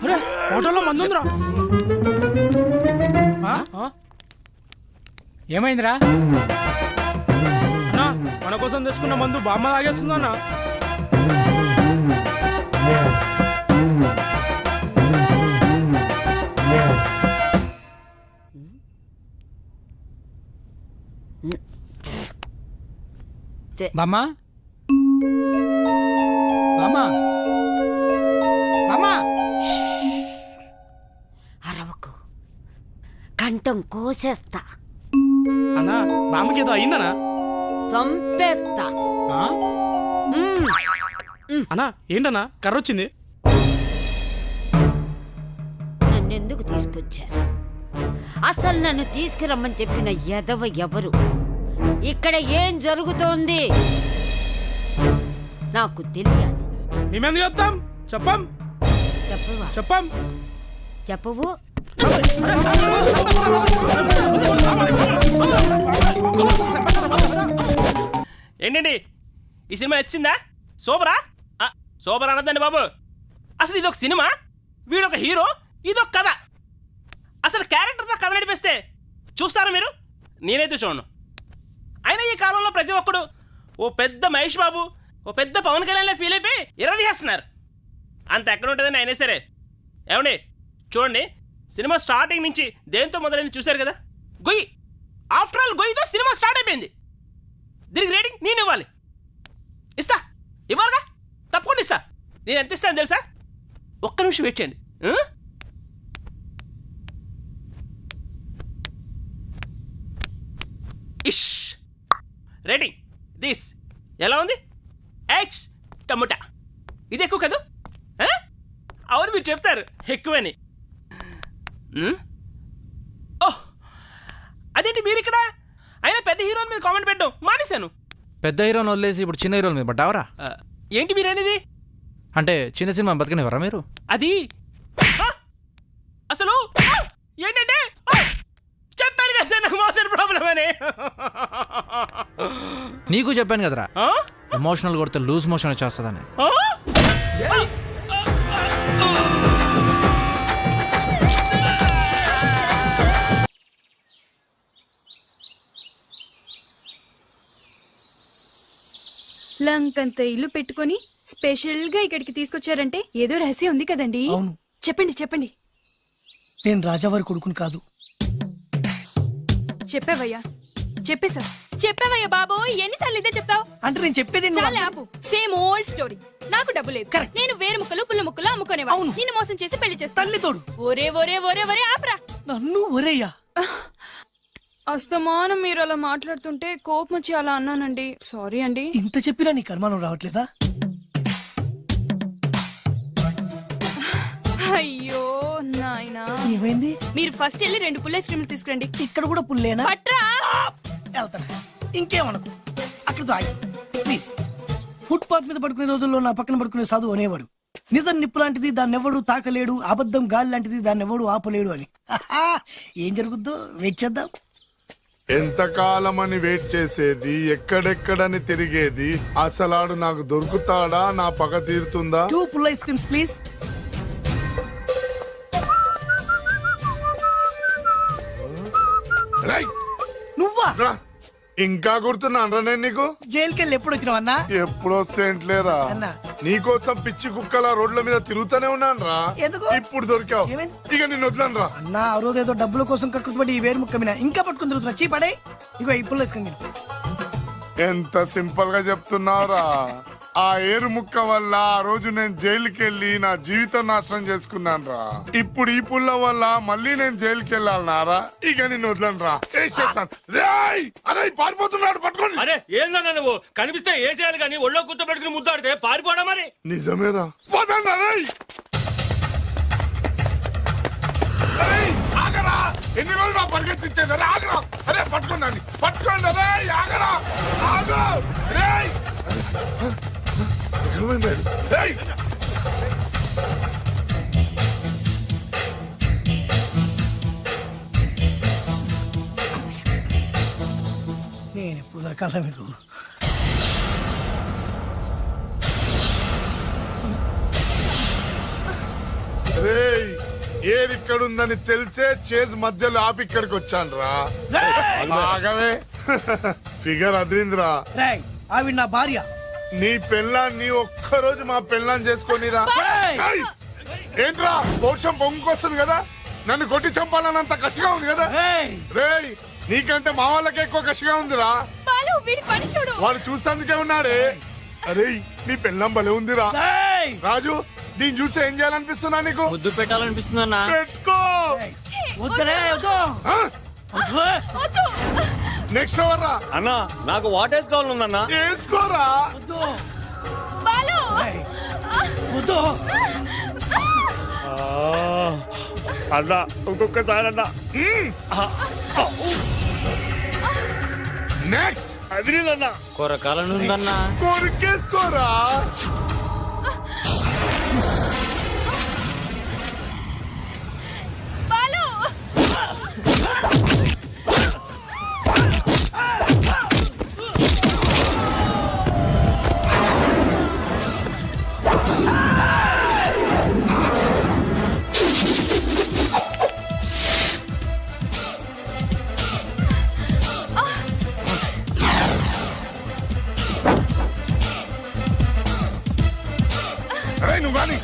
అరే హోటల్లో మందు ఉందిరా ఏమైందిరా అన్నా మన కోసం తెచ్చుకున్న మందు బామ్మ తాగేస్తుందన్నా బామ్మా బామ్మా బామ్మా అరవకు కంఠం కోసేస్తా అన్నా బామ్మకి ఏదో అయిందనా చంపేస్తా అన్నా ఏంటన్నా కర్ర వచ్చింది నన్నెందుకు తీసుకొచ్చారు అసలు నన్ను తీసుకురమ్మని చెప్పిన ఎదవ ఎవరు ఇక్కడ ఏం జరుగుతోంది నాకు తెలియాలి మేమెందుకు చెప్తాం చెప్పం చెప్పవా చెప్పం చెప్పవు ఏంటండి ఈ సినిమా వచ్చిందా సూపరా సూపర్ అనద్దండి బాబు అసలు ఇదొక సినిమా వీడొక హీరో ఇదొక కథ అసలు క్యారెక్టర్తో కథ నడిపిస్తే చూస్తారా మీరు నేనైతే చూడను అయినా ఈ కాలంలో ప్రతి ఒక్కడు ఓ పెద్ద మహేష్ బాబు ఓ పెద్ద పవన్ కళ్యాణ్లో ఫీల్ అయిపోయి చేస్తున్నారు అంత ఎక్కడ ఉంటుందని అయినా సరే ఏమండి చూడండి సినిమా స్టార్టింగ్ నుంచి దేంతో మొదలైంది చూశారు కదా గొయ్యి ఆఫ్టర్ ఆల్ గొయ్యితో సినిమా స్టార్ట్ అయిపోయింది దీనికి రేటింగ్ నేను ఇవ్వాలి ఇవ్వాలిగా తప్పకుండా ఇస్తా నేను ఎంత ఇస్తాను తెలుసా ఒక్క నిమిషం వెయిట్ చేయండి ఇష్ రేటింగ్ దిస్ ఎలా ఉంది ఎక్స్ టమోటా ఇది ఎక్కువ కదా అవును మీరు చెప్తారు ఎక్కువని ఓహ్ అదేంటి మీరు ఇక్కడ అయినా పెద్ద హీరోల మీద కామెంట్ పెట్టడం మానేశాను పెద్ద హీరోని వదిలేసి ఇప్పుడు చిన్న హీరోల మీద పడ్డావరా ఏంటి మీరనేది అంటే చిన్న సినిమా బతకనివ్వరా మీరు అది అసలు ఏంటంటే చెప్పాను కదా సార్ నాకు మోషన్ ప్రాబ్లం అని నీకు చెప్పాను కదరా ఎమోషనల్ కొడితే లూజ్ మోషన్ వచ్చేస్తుందని లంకంత ఇల్లు పెట్టుకొని స్పెషల్ గా ఇక్కడికి తీసుకొచ్చారంటే ఏదో రహస్యం ఉంది కదండి అవును చెప్పండి చెప్పండి నేను రాజావారి కొడుకుని కాదు చెప్పావయ్యా చెప్పేశా చెప్పావయ్యా బాబు ఎన్నిసార్లు ఇదే చెప్తావు అంటే నేను చెప్పేది చాలా ఆపు సేమ్ ఓల్డ్ స్టోరీ నాకు డబ్బు లేదు నేను వేరే ముక్కలు పుల్ల ముక్కలు అమ్ముకునేవా నిన్ను మోసం చేసి పెళ్లి చేస్తా తల్లి తోడు ఒరే ఒరే ఒరే ఒరే ఆపరా నన్ను ఒరేయ్యా అస్తమానం మీరు అలా మాట్లాడుతుంటే కోపం వచ్చి అలా అన్నానండి సారీ అండి ఇంత చెప్పినా నీ కర్మానం రావట్లేదా అయ్యో నాయనా ఏమైంది మీరు ఫస్ట్ వెళ్ళి 2 పుల్ల ఐస్ క్రీమ్లు తీసుకురండి ఇక్కడ కూడా పుల్లేనా పట్రా వెళ్తాను ఇంకేమనుకో అక్కడ ఆగి ప్లీజ్ ఫుట్పాత్ మీద పడుకునే రోజుల్లో నా పక్కన పడుకునే సాధువు అనేవాడు నిజం నిప్పు లాంటిది దాన్ని ఎవడు తాకలేడు అబద్ధం గాలి లాంటిది దాన్ని ఎవడు ఆపలేడు అని ఏం జరుగుద్దో వెయిట్ చేద్దాం ఎంతకాలమని వెయిట్ చేసేది ఎక్కడెక్కడని తిరిగేది అసలాడు నాకు దొరుకుతాడా నా పగ తీరుతుందా 2 పుల్ల ఐస్ క్రీమ్స్ ప్లీజ్ నువ్వా ఇంకా గుర్తున్నానరా నేను నీకు జైలుకి వెళ్ళి ఎప్పుడు వచ్చినావు అన్నా ఎప్పుడు వస్తేంట్లేరా నీకోసం పిచ్చి కుక్కల రోడ్ల మీద తిరుగుతూనే ఉన్నాను రా ఎందుకు ఇప్పుడు దొరికావు ఇక నిన్ను వదలను రా అన్నా ఆ రోజు ఏదో డబ్బుల కోసం కక్కుపడి ఈ వేరు ముక్క మీద ఇంకా పట్టుకుని తిరుగుతున్నా చీ పడే ఇగో ఇప్పుడు వేసుకుంది ఎంత సింపుల్ గా చెప్తున్నావురా ఆ ఏరు ముక్క వల్ల ఆ రోజు నేను జైలుకి వెళ్ళి నా జీవితం నాశనం చేసుకున్నాను రా ఇప్పుడు ఈ పుల్ల వల్ల మళ్ళీ నేను జైలుకి వెళ్ళాలన్నారా ఇక నిన్ను వదలను రా అరే పారిపోతున్నాడు పట్టుకోండి అరే ఏందన్నా నువ్వు కనిపిస్తే ఏ చేయాలి కానీ ఒళ్ళో కూర్చోబెట్టుకుని ముద్దాడితే పారిపోవడా మరి నిజమేరా వదలరా ఎన్ని రోజులు నా పరిగెత్తించేది? అరే ఆగరా, అరే పట్టుకోండి, పట్టుకోండి, అరే ఆగరా, ఆగు, రేయ్ రేయ్. నేను ఎప్పుడు దొరకాల మీకు? రేయ్ ఏది ఇక్కడుందని తెలిసే చేజ్ మధ్యలో ఆపి ఇక్కడికి వచ్చాను రా. ఆగవే, ఫిగర్ అదిరిందిరా. రేయ్ ఆవిడ నా భార్య. నీ పెళ్ళాన్ని ఒక్కరోజు మా పెళ్ళాన్ని చేసుకొనిరా. ఏయ్! ఏంట్రా పౌరుషం పొంగుకొస్తుంది కదా, నన్ను కొట్టి చంపాలన్నంత కసిగా ఉంది కదా. రేయ్ నీకంటే మా వాళ్ళకే ఎక్కువ కసిగా ఉందిరా. వాడు చూసేందుకే ఉన్నాడే. అరే నీ పెళ్ళం భలే ఉందిరా. రాజు దీన్ని చూసి ఏం చేయాలనిపిస్తున్నా నీకు? ముద్దు పెట్టాలనిపిస్తుందన్నా. పెట్టుకో. నెక్స్ట్ ఎవరు రా? అన్నా నాకు వాటేస్ కావాలన్నా. వేసుకోరా. అన్నా ఇంకొకసారి అన్నా. నెక్స్ట్ అదిరిందన్నా. కొరకాలనుందన్నా. కొరికేసుకోరా. అరే నువ్వు కానీ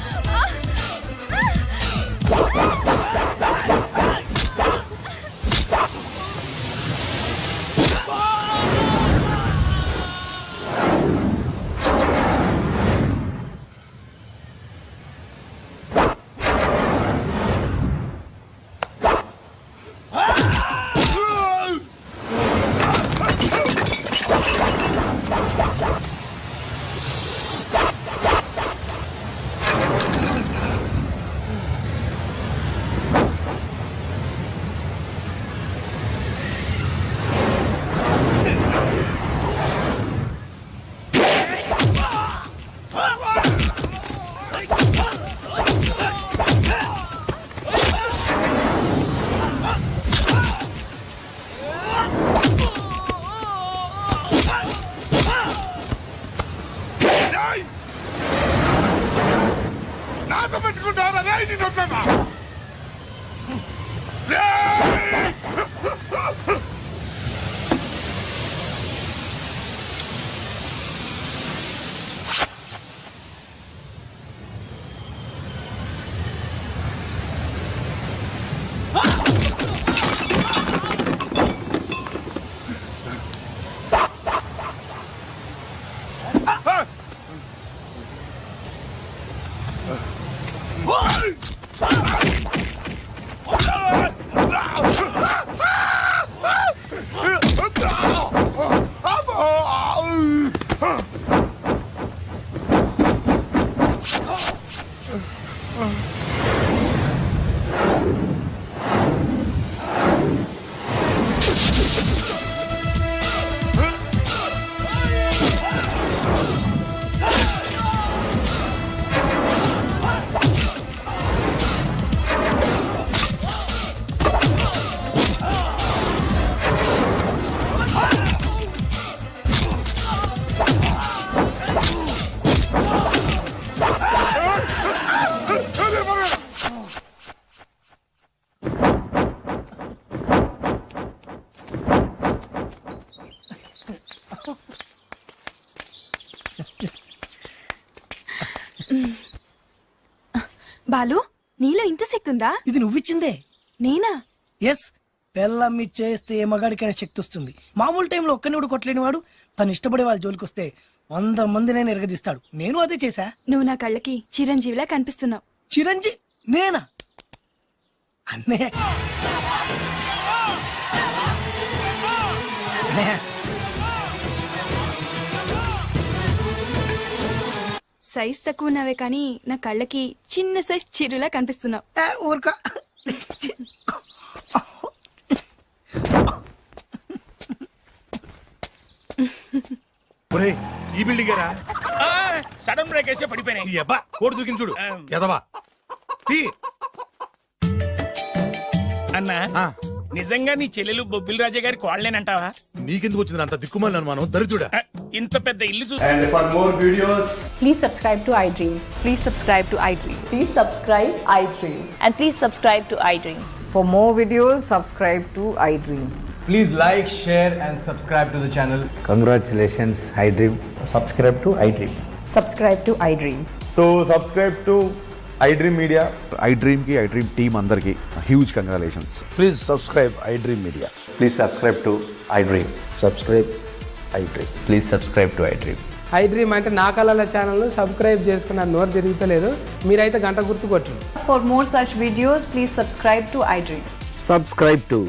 నాతో పెట్టుకుంటారా? రేయ్ నిన్ను వద్దన్నా. బాలు నీలో ఇంత శక్తి ఉందా? ఇది నువ్విచ్చిందే. నేనా? ఎస్, బెల్లం ఇచ్చేస్తే ఏ మగాడికైనా శక్తి వస్తుంది. మామూలు టైంలో ఒక్కని కూడా కొట్టలేని వాడు తను ఇష్టపడే వాళ్ళ జోలికి వస్తే 100 మందినైనా ఎరగదీస్తాడు. నేను అదే చేశా. నువ్వు నా కళ్ళకి చిరంజీవిలా కనిపిస్తున్నావు. చిరంజీవి నేనా? అన్నయ్య అన్నయ్య సైజ్ తక్కువ ఉన్నావే కానీ నా కళ్ళకి చిన్న సైజ్ చిరులా కనిపిస్తున్నావు. ఊరుకో. ఒరేయ్, ఈ బిల్డింగ్ రా సడన్ బ్రేక్ వేసే పడిపోయినాయి ఈ అబ్బా కోడి దూకింది చూడు ఎదవా అన్నా నిజంగా నీ చెల్లెలు బొబ్బిల్ రాజా గారి కోళ్ళేనంటావా? నీకెందుకు వచ్చింది అంత దిక్కుమాలి అనుమానం దరిద్రుడా. ఇంత పెద్ద ఇల్లు చూసి please subscribe to I dream. Please subscribe to I dream. Please subscribe I dream. And please subscribe to I dream. For more videos subscribe to I dream. Please like, share and subscribe to the channel. Congratulations iDream. Subscribe to iDream. Subscribe to I dream. So subscribe to iDream media. iDream కి iDream team అందరికి huge congratulations. Please subscribe iDream media. Please subscribe to iDream. Subscribe iDream. Please subscribe to iDream. I dream అంటే నా కళల channel subscribe చేసుకున్న నోరు తిరుగుతలేదు. మీరైతే గంట గుర్తు కొట్టండి. For more such videos please subscribe to I dream. Subscribe to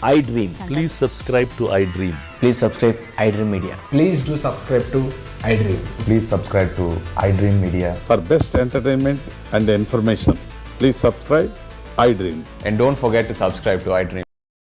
iDream. Please subscribe to iDream. Please subscribe iDream media. Please do subscribe to iDream. Please subscribe to iDream media. For best entertainment and information please subscribe iDream. And don't forget to subscribe to iDream.